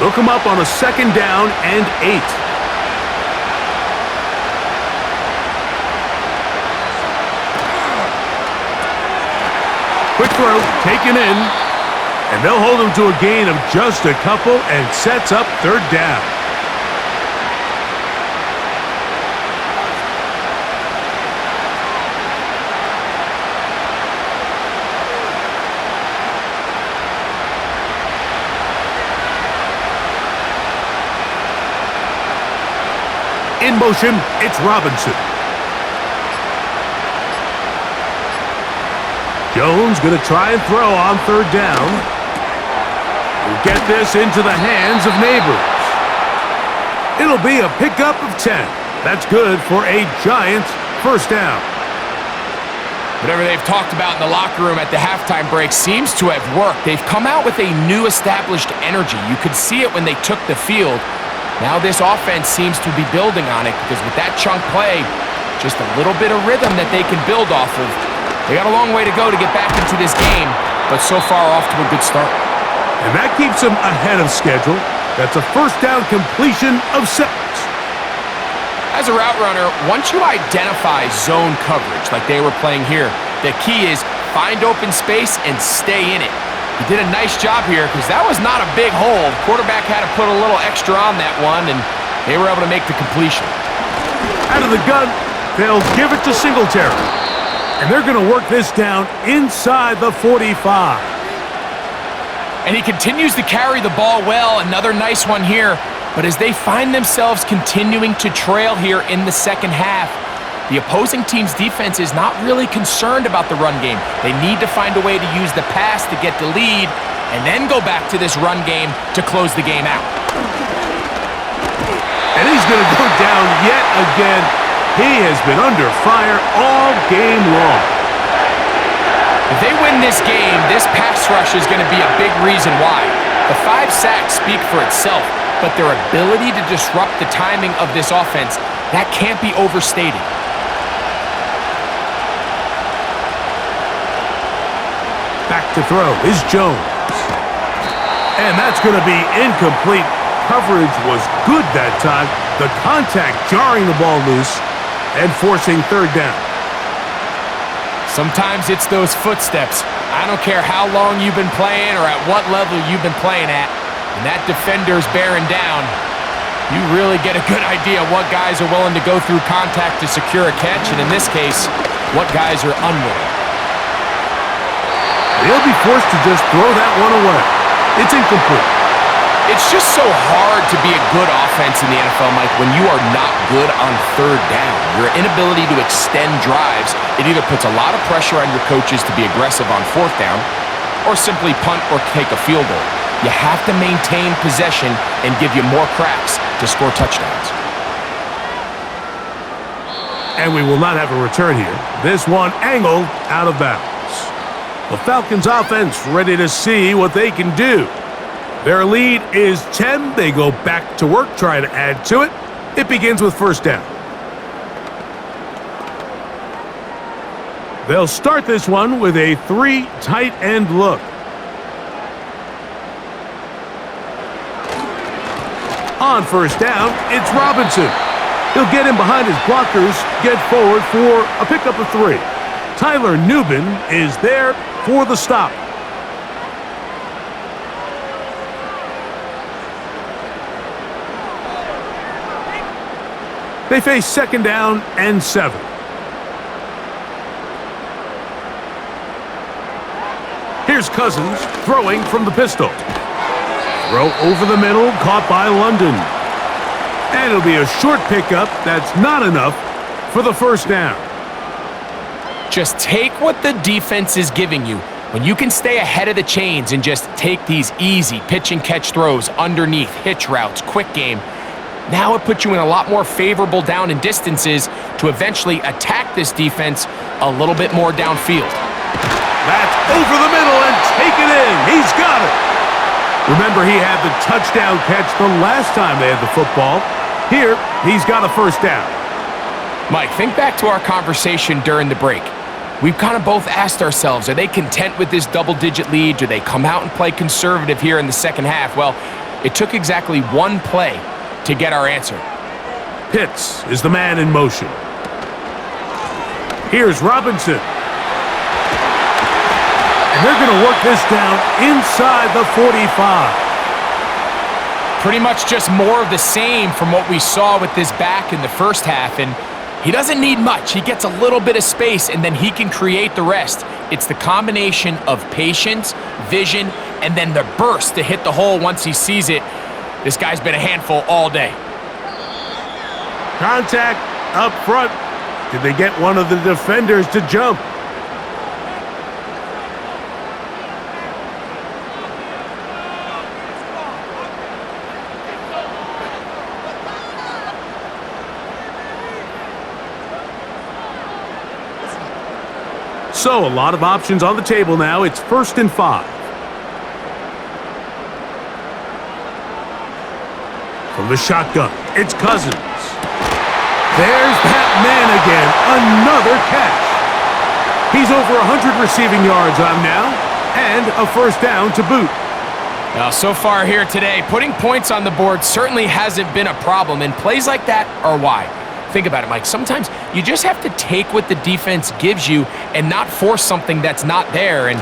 They'll come up on a 2nd down and 8. Quick throw, taken in, and they'll hold him to a gain of just a couple and sets up 3rd down. In motion, it's Robinson. Jones going to try and throw on 3rd down. He'll get this into the hands of Neighbors. It'll be a pickup of 10. That's good for a Giants first down. Whatever they've talked about in the locker room at the halftime break seems to have worked. They've come out with a new established energy. You could see it when they took the field. Now this offense seems to be building on it because with that chunk play, just a little bit of rhythm that they can build off of. They got a long way to go to get back into this game, but so far off to a good start. And that keeps them ahead of schedule. That's a first down completion of 6. As a route runner, once you identify zone coverage like they were playing here, the key is find open space and stay in it. He did a nice job here because that was not a big hole. The quarterback had to put a little extra on that one, and they were able to make the completion. Out of the gun, they'll give it to Singletary. And they're going to work this down inside the 45. And he continues to carry the ball well. Another nice one here. But as they find themselves continuing to trail here in the second half, the opposing team's defense is not really concerned about the run game. They need to find a way to use the pass to get the lead and then go back to this run game to close the game out. And he's going to go down yet again. He has been under fire all game long. If they win this game, this pass rush is going to be a big reason why. The 5 sacks speak for itself, but their ability to disrupt the timing of this offense, that can't be overstated. Back to throw is Jones. And that's going to be incomplete. Coverage was good that time. The contact jarring the ball loose and forcing third down. Sometimes it's those footsteps. I don't care how long you've been playing or at what level you've been playing at. When that defender's bearing down, you really get a good idea what guys are willing to go through contact to secure a catch, and in this case, what guys are unwilling. He'll be forced to just throw that one away. It's incomplete. It's just so hard to be a good offense in the NFL, Mike, when you are not good on third down. Your inability to extend drives, it either puts a lot of pressure on your coaches to be aggressive on fourth down or simply punt or take a field goal. You have to maintain possession and give you more cracks to score touchdowns. And we will not have a return here. This one angled out of bounds. The Falcons offense ready to see what they can do. Their lead is 10. They go back to work, try to add to it. It begins with first down. They'll start this one with a 3 tight end look. On first down, it's Robinson. He'll get in behind his blockers, get forward for a pickup of 3. Tyler Nubin is there for the stop. They face second down and 7. Here's Cousins throwing from the pistol. Throw over the middle, caught by London. And it'll be a short pickup that's not enough for the first down. Just take what the defense is giving you. When you can stay ahead of the chains and just take these easy pitch and catch throws underneath, hitch routes, quick game, now it puts you in a lot more favorable down and distances to eventually attack this defense a little bit more downfield. That's over the middle and take it in. He's got it. Remember, he had the touchdown catch the last time they had the football. Here, he's got a first down. Mike, think back to our conversation during the break. We've kind of both asked ourselves, are they content with this double-digit lead? Do they come out and play conservative here in the second half? Well, it took exactly one play to get our answer. Pitts is the man in motion. Here's Robinson. And they're going to work this down inside the 45. Pretty much just more of the same from what we saw with this back in the first half, and he doesn't need much. He gets a little bit of space, and then he can create the rest. It's the combination of patience, vision, and then the burst to hit the hole once he sees it. This guy's been a handful all day. Contact up front. Did they get one of the defenders to jump? So, a lot of options on the table now. It's 1st and 5. From the shotgun, it's Cousins. There's that man again. Another catch. He's over 100 receiving yards on now, and a first down to boot. Now, so far here today, putting points on the board certainly hasn't been a problem, and plays like that are why. Think about it, Mike. Sometimes you just have to take what the defense gives you and not force something that's not there, and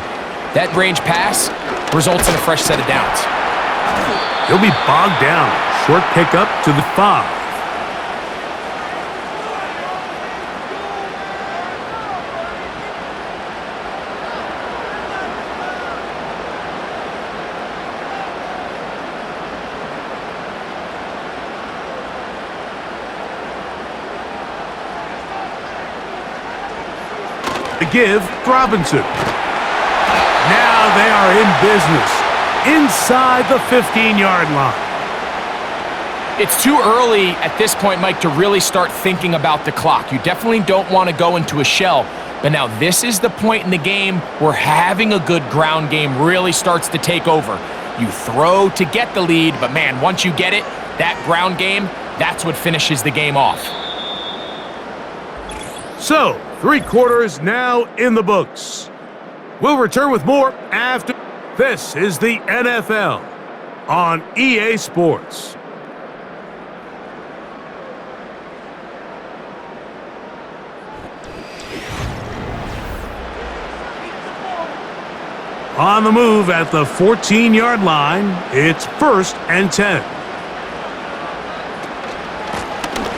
that range pass results in a fresh set of downs. He'll be bogged down. Short pickup to the 5. To give Robinson. Now they are in business inside the 15-yard line. It's too early at this point, Mike, to really start thinking about the clock. You definitely don't want to go into a shell, But now this is the point in the game where having a good ground game really starts to take over. You throw to get the lead, but man, once you get it, that ground game, that's what finishes the game off. So, 3 quarters now in the books. We'll return with more after. This is the NFL on EA Sports. On the move at the 14-yard line, it's 1st and 10.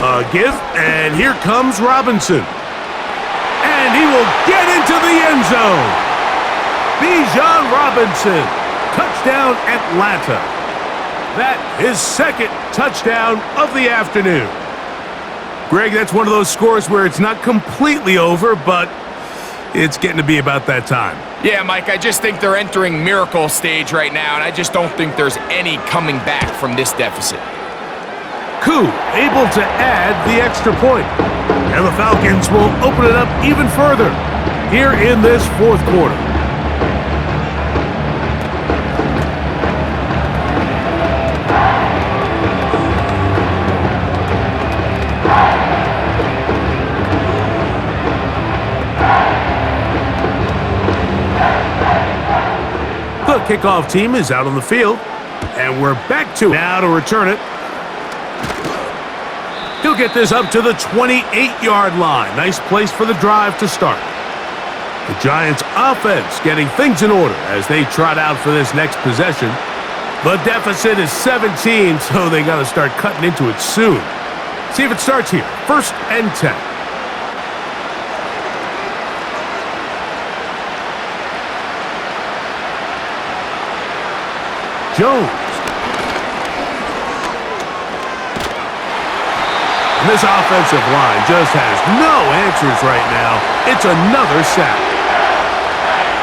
A give, and here comes Robinson. And he will get into the end zone. Bijan Robinson, touchdown Atlanta. That is 2nd touchdown of the afternoon. Greg, that's one of those scores where it's not completely over, but it's getting to be about that time. Yeah, Mike, I just think they're entering miracle stage right now, and I just don't think there's any coming back from this deficit. Koo able to add the extra point. And the Falcons will open it up even further here in this 4th quarter. The kickoff team is out on the field, and we're back to now to return it. He'll get this up to the 28-yard line. Nice place for the drive to start. The Giants' offense getting things in order as they trot out for this next possession. The deficit is 17, so they got to start cutting into it soon. See if it starts here. 1st and 10. Jones. And this offensive line just has no answers right now. It's another sack.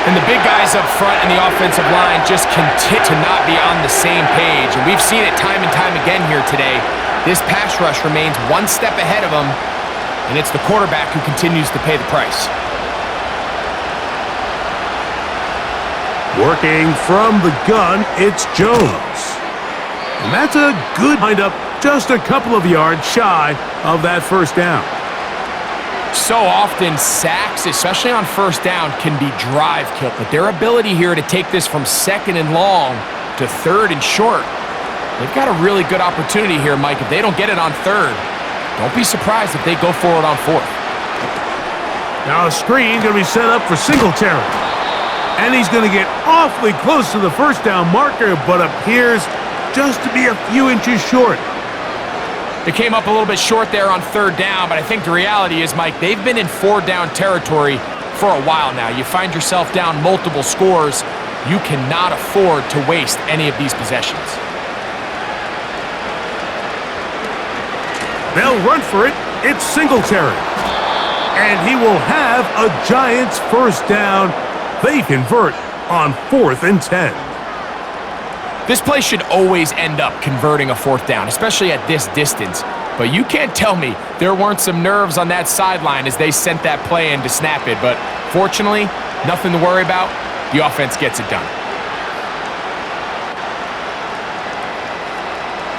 And the big guys up front in the offensive line just continue to not be on the same page. And we've seen it time and time again here today. This pass rush remains one step ahead of them, and it's the quarterback who continues to pay the price. Working from the gun, it's Jones. And that's a good wind-up, just a couple of yards shy of that 1st down. So often, sacks, especially on 1st down, can be drive kill. But their ability here to take this from 2nd and long to 3rd and short, they've got a really good opportunity here, Mike. If they don't get it on 3rd, don't be surprised if they go for it on 4th. Now a screen going to be set up for Singletary. And he's going to get awfully close to the 1st down marker, but appears just to be a few inches short. They came up a little bit short there on 3rd down, but I think the reality is, Mike, they've been in 4-down territory for a while now. You find yourself down multiple scores, you cannot afford to waste any of these possessions. They'll run for it. It's Singletary. And he will have a Giants 1st down. They convert on 4th and 10. This play should always end up converting a 4th down, especially at this distance. But you can't tell me there weren't some nerves on that sideline as they sent that play in to snap it. But fortunately, nothing to worry about. The offense gets it done.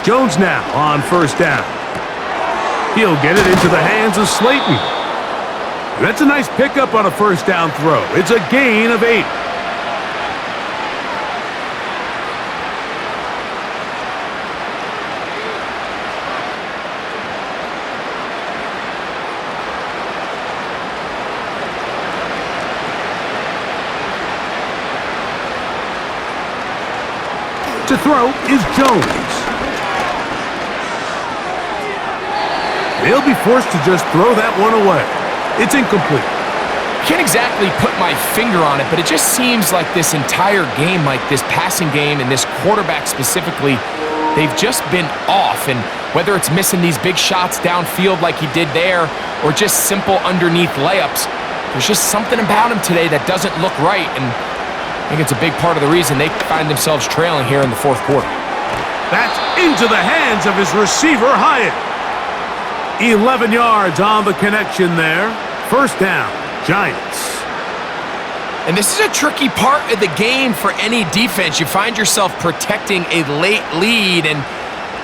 Jones now on 1st down. He'll get it into the hands of Slayton. That's a nice pickup on a 1st down throw. It's a gain of 8. To throw is Jones. He'll be forced to just throw that one away. It's incomplete. Can't exactly put my finger on it, but it just seems like this entire game, like this passing game and this quarterback specifically, they've just been off. And whether it's missing these big shots downfield like he did there or just simple underneath layups, there's just something about him today that doesn't look right. And I think it's a big part of the reason they find themselves trailing here in the 4th quarter. That's into the hands of his receiver, Hyatt. 11 yards on the connection there. 1st down, Giants. And this is a tricky part of the game for any defense. You find yourself protecting a late lead, and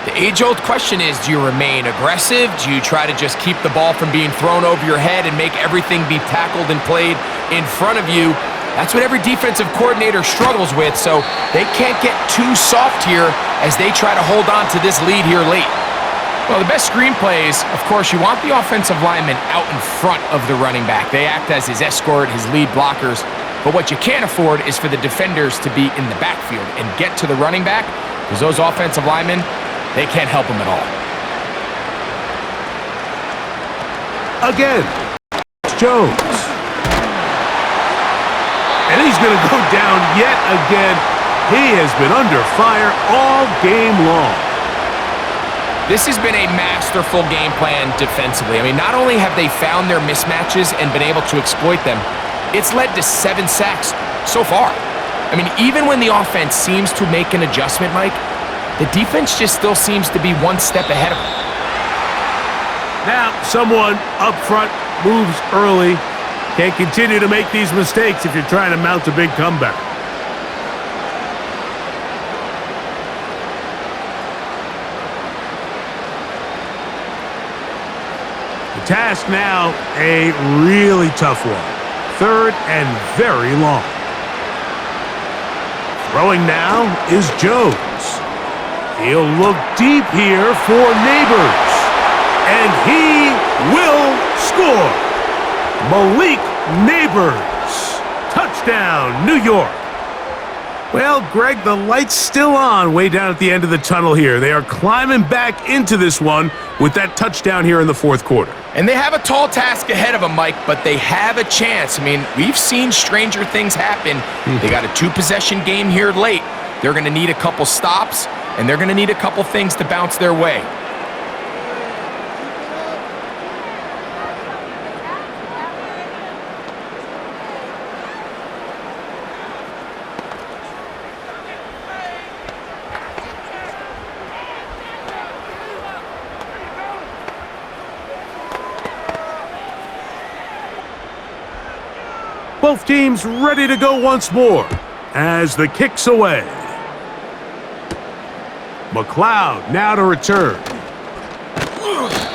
the age-old question is, do you remain aggressive? Do you try to just keep the ball from being thrown over your head and make everything be tackled and played in front of you? That's what every defensive coordinator struggles with, so they can't get too soft here as they try to hold on to this lead here late. Well, the best screenplays, of course, you want the offensive lineman out in front of the running back. They act as his escort, his lead blockers. But what you can't afford is for the defenders to be in the backfield and get to the running back, because those offensive linemen, they can't help him at all. Again, Jones. And he's going to go down yet again. He has been under fire all game long. This has been a masterful game plan defensively. I mean, not only have they found their mismatches and been able to exploit them, it's led to 7 sacks so far. I mean, even when the offense seems to make an adjustment, Mike, the defense just still seems to be one step ahead of them. Now, someone up front moves early. Can't continue to make these mistakes if you're trying to mount a big comeback. The task now, a really tough one. 3rd and very long. Throwing now is Jones. He'll look deep here for Neighbors. And he will score. Malik Neighbors. Touchdown, New York. Well, Greg, the light's still on way down at the end of the tunnel here. They are climbing back into this one with that touchdown here in the 4th quarter. And they have a tall task ahead of them, Mike, but they have a chance. I mean, we've seen stranger things happen. They got a 2-possession game here late. They're going to need a couple stops, and they're going to need a couple things to bounce their way. Both teams ready to go once more as the kick's away. McLeod now to return.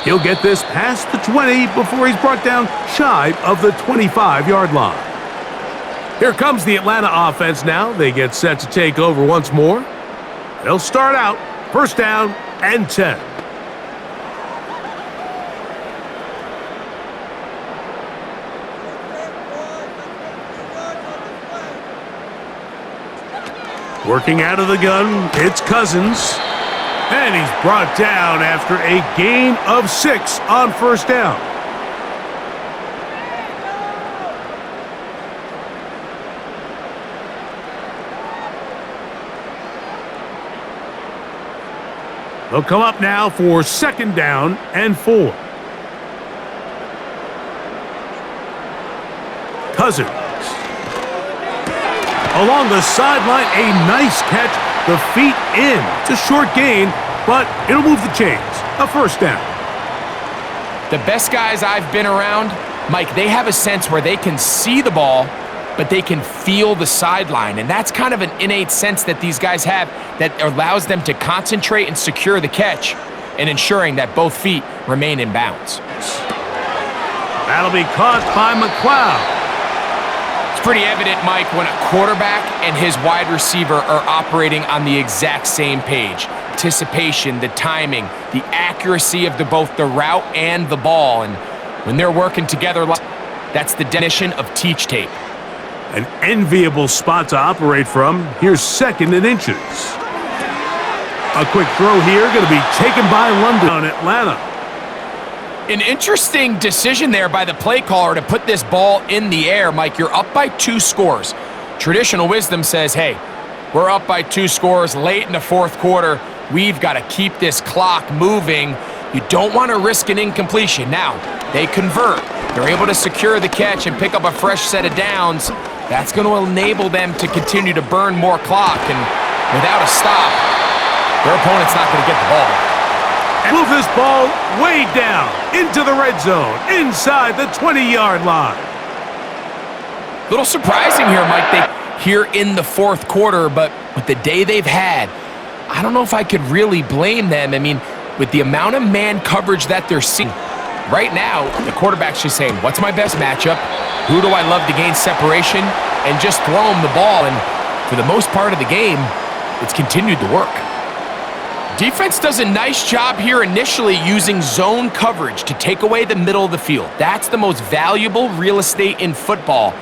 He'll get this past the 20 before he's brought down shy of the 25-yard line. Here comes the Atlanta offense now. They get set to take over once more. They'll start out 1st down and 10. Working out of the gun, it's Cousins. And he's brought down after a gain of 6 on 1st down. They'll come up now for 2nd down and 4. Cousins. Along the sideline, a nice catch. The feet in. It's a short gain, but it'll move the chains. A 1st down. The best guys I've been around, Mike, they have a sense where they can see the ball, but they can feel the sideline. And that's kind of an innate sense that these guys have that allows them to concentrate and secure the catch and ensuring that both feet remain in bounds. That'll be caught by McLeod. Pretty evident, Mike, when a quarterback and his wide receiver are operating on the exact same page. Anticipation, the timing, the accuracy of both the route and the ball. And when they're working together, that's the definition of teach tape. An enviable spot to operate from. Here's 2nd and inches. A quick throw here, going to be taken by London on Atlanta. An interesting decision there by the play caller to put this ball in the air. Mike, you're up by 2 scores. Traditional wisdom says, hey, we're up by 2 scores late in the 4th quarter. We've got to keep this clock moving. You don't want to risk an incompletion. Now, they convert. They're able to secure the catch and pick up a fresh set of downs. That's going to enable them to continue to burn more clock. And without a stop, their opponent's not going to get the ball back. And move this ball way down into the red zone, inside the 20-yard line. Little surprising here, Mike, here in the fourth quarter, but with the day they've had, I don't know if I could really blame them. I mean, with the amount of man coverage that they're seeing, right now, the quarterback's just saying, what's my best matchup? Who do I love to gain separation? And just throw him the ball. And for the most part of the game, it's continued to work. Defense does a nice job here initially using zone coverage to take away the middle of the field. That's the most valuable real estate in football.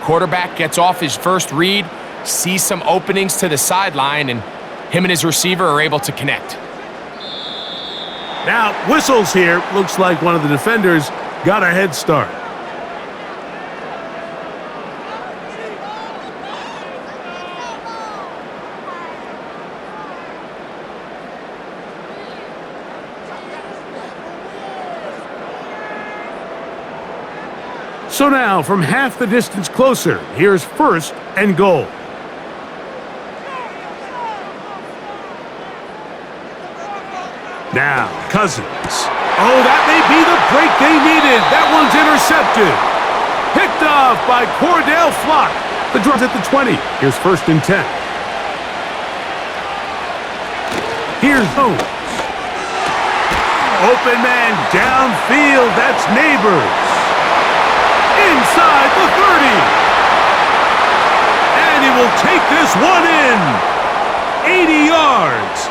Quarterback gets off his first read, sees some openings to the sideline, and him and his receiver are able to connect. Now, whistles here. Looks like one of the defenders got a head start. So now, from half the distance closer, here's 1st and goal. Now, Cousins. Oh, that may be the break they needed. That one's intercepted. Picked off by Cordell Flock. The draw's at the 20. Here's 1st and 10. Here's Jones. Open man downfield. That's Neighbors. Inside the 30. And he will take this one in. 80 yards.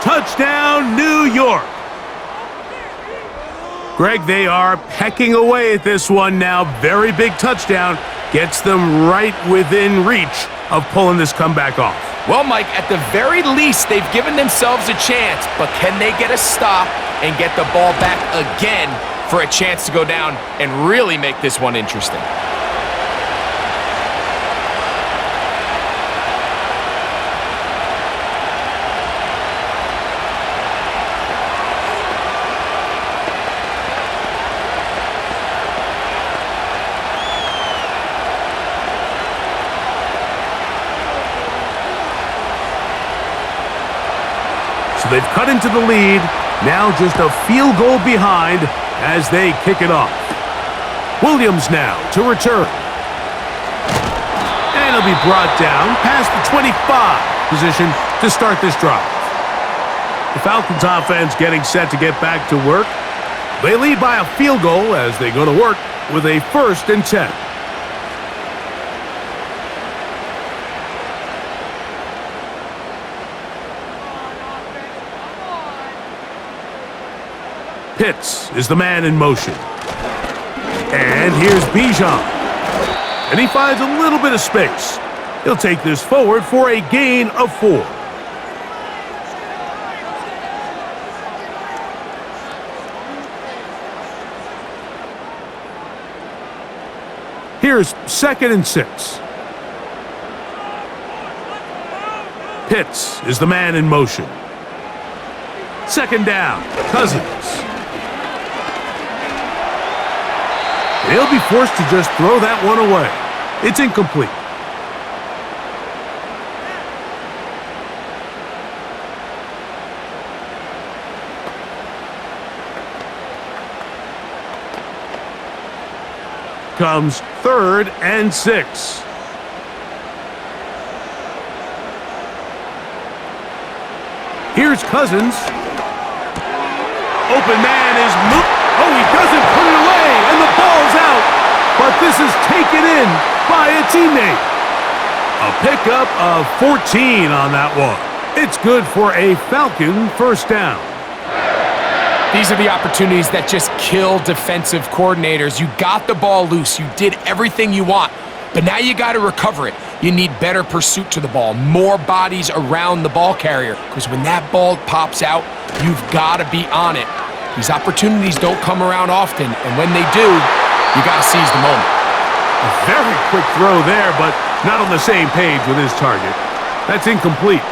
Touchdown, New York. Greg, they are pecking away at this one now. Very big touchdown. Gets them right within reach of pulling this comeback off. Well, Mike, at the very least, they've given themselves a chance, but can they get a stop and get the ball back again for a chance to go down and really make this one interesting? So they've cut into the lead. Now just a field goal behind as they kick it off. Williams now to return. And he'll be brought down past the 25 position to start this drive. The Falcons offense getting set to get back to work. They lead by a field goal as they go to work with a 1st and 10. Pitts is the man in motion. And here's Bijan. And he finds a little bit of space. He'll take this forward for a gain of 4. Here's 2nd and 6. Pitts is the man in motion. 2nd down, Cousins. They'll be forced to just throw that one away. It's incomplete. Comes 3rd and 6. Here's Cousins. Open man is oh, he doesn't put it away, and the ball's out. But this is taken in by a teammate. A pickup of 14 on that one. It's good for a Falcon 1st down. These are the opportunities that just kill defensive coordinators. You got the ball loose. You did everything you want. But now you got to recover it. You need better pursuit to the ball, more bodies around the ball carrier. Because when that ball pops out, you've got to be on it. These opportunities don't come around often. And when they do, you got to seize the moment. A very quick throw there, but not on the same page with his target. That's incomplete.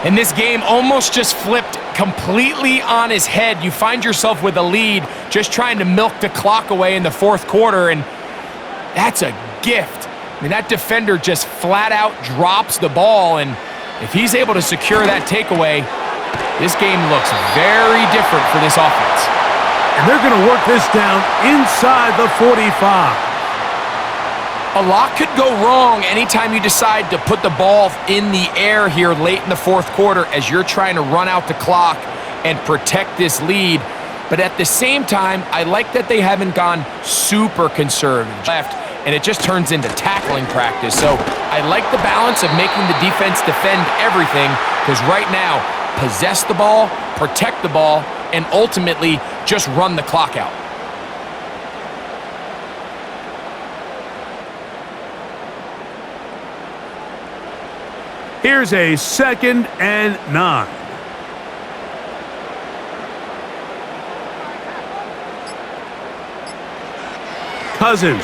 And this game almost just flipped completely on his head. You find yourself with a lead, just trying to milk the clock away in the 4th quarter, and that's a gift. I mean, that defender just flat out drops the ball, and if he's able to secure that takeaway, this game looks very different for this offense. And they're going to work this down inside the 45. A lot could go wrong anytime you decide to put the ball in the air here late in the fourth quarter as you're trying to run out the clock and protect this lead. But at the same time, I like that they haven't gone super conservative left, and it just turns into tackling practice. So I like the balance of making the defense defend everything, because right now, possess the ball, protect the ball, and ultimately just run the clock out. Here's a 2nd and 9. Cousins.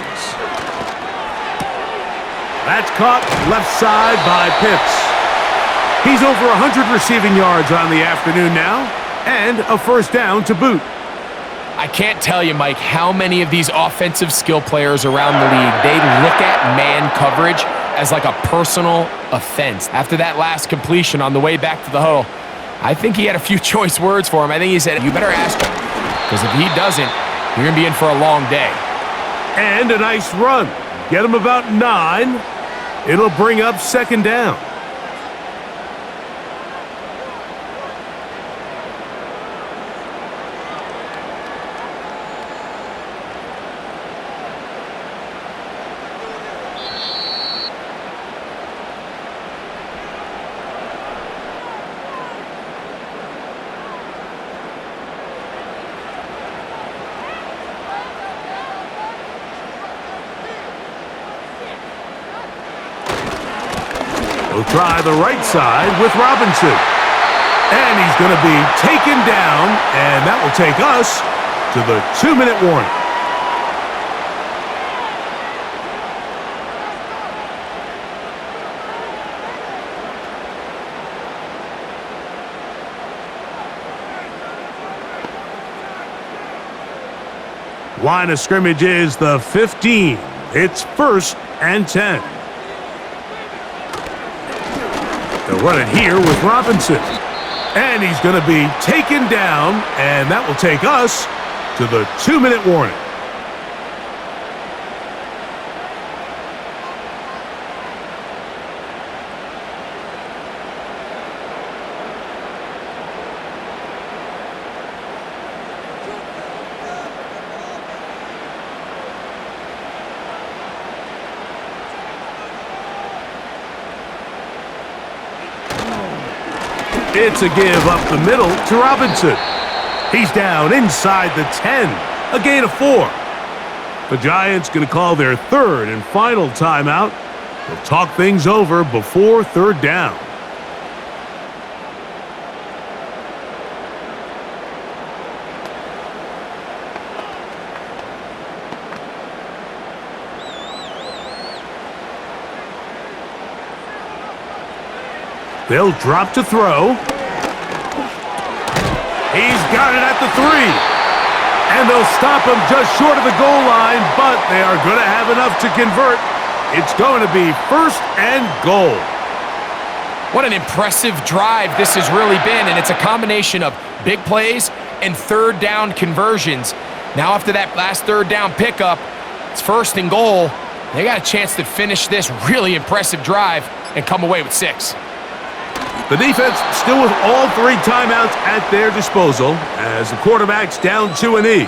That's caught left side by Pitts. He's over 100 receiving yards on the afternoon now, and a first down to boot. I can't tell you, Mike, how many of these offensive skill players around the league, they look at man coverage as like a personal offense. After that last completion on the way back to the huddle, I think he had a few choice words for him. I think he said, you better ask him, because if he doesn't, you're going to be in for a long day. And a nice run. Get him about 9. It'll bring up 2nd down. He'll try the right side with Robinson. And he's going to be taken down, and that will take us to the 2-minute warning. Line of scrimmage is the 15. It's 1st and 10. They'll run it here with Robinson. And he's going to be taken down, and that will take us to the 2-minute warning. It's a give up the middle to Robinson. He's down inside the 10, a gain of 4. The Giants going to call their 3rd and final timeout. They'll talk things over before 3rd down. They'll drop to throw. He's got it at the 3. And they'll stop him just short of the goal line, but they are going to have enough to convert. It's going to be 1st and goal. What an impressive drive this has really been, and it's a combination of big plays and 3rd down conversions. Now after that last 3rd down pickup, it's 1st and goal. They got a chance to finish this really impressive drive and come away with 6. The defense still with all 3 timeouts at their disposal as the quarterback's down to a knee.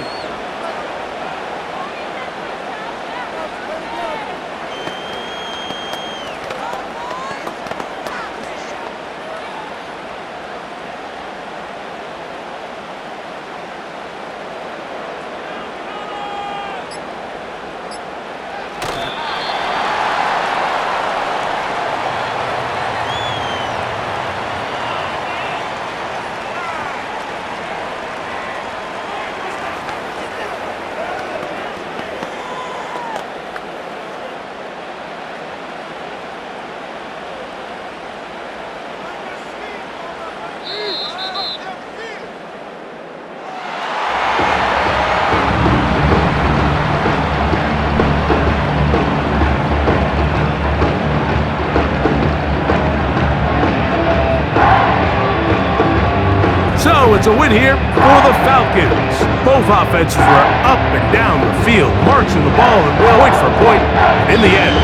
it's a win here for the Falcons. Both offenses were up and down the field, marching the ball and point for point. In the end,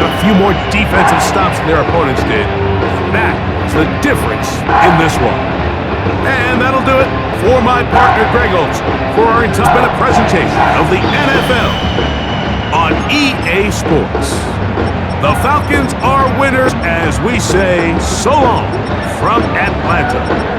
got a few more defensive stops than their opponents did. That is the difference in this one. And that'll do it for my partner, Greg Olson, for our entire presentation of the NFL on EA Sports. The Falcons are winners as we say so long from Atlanta.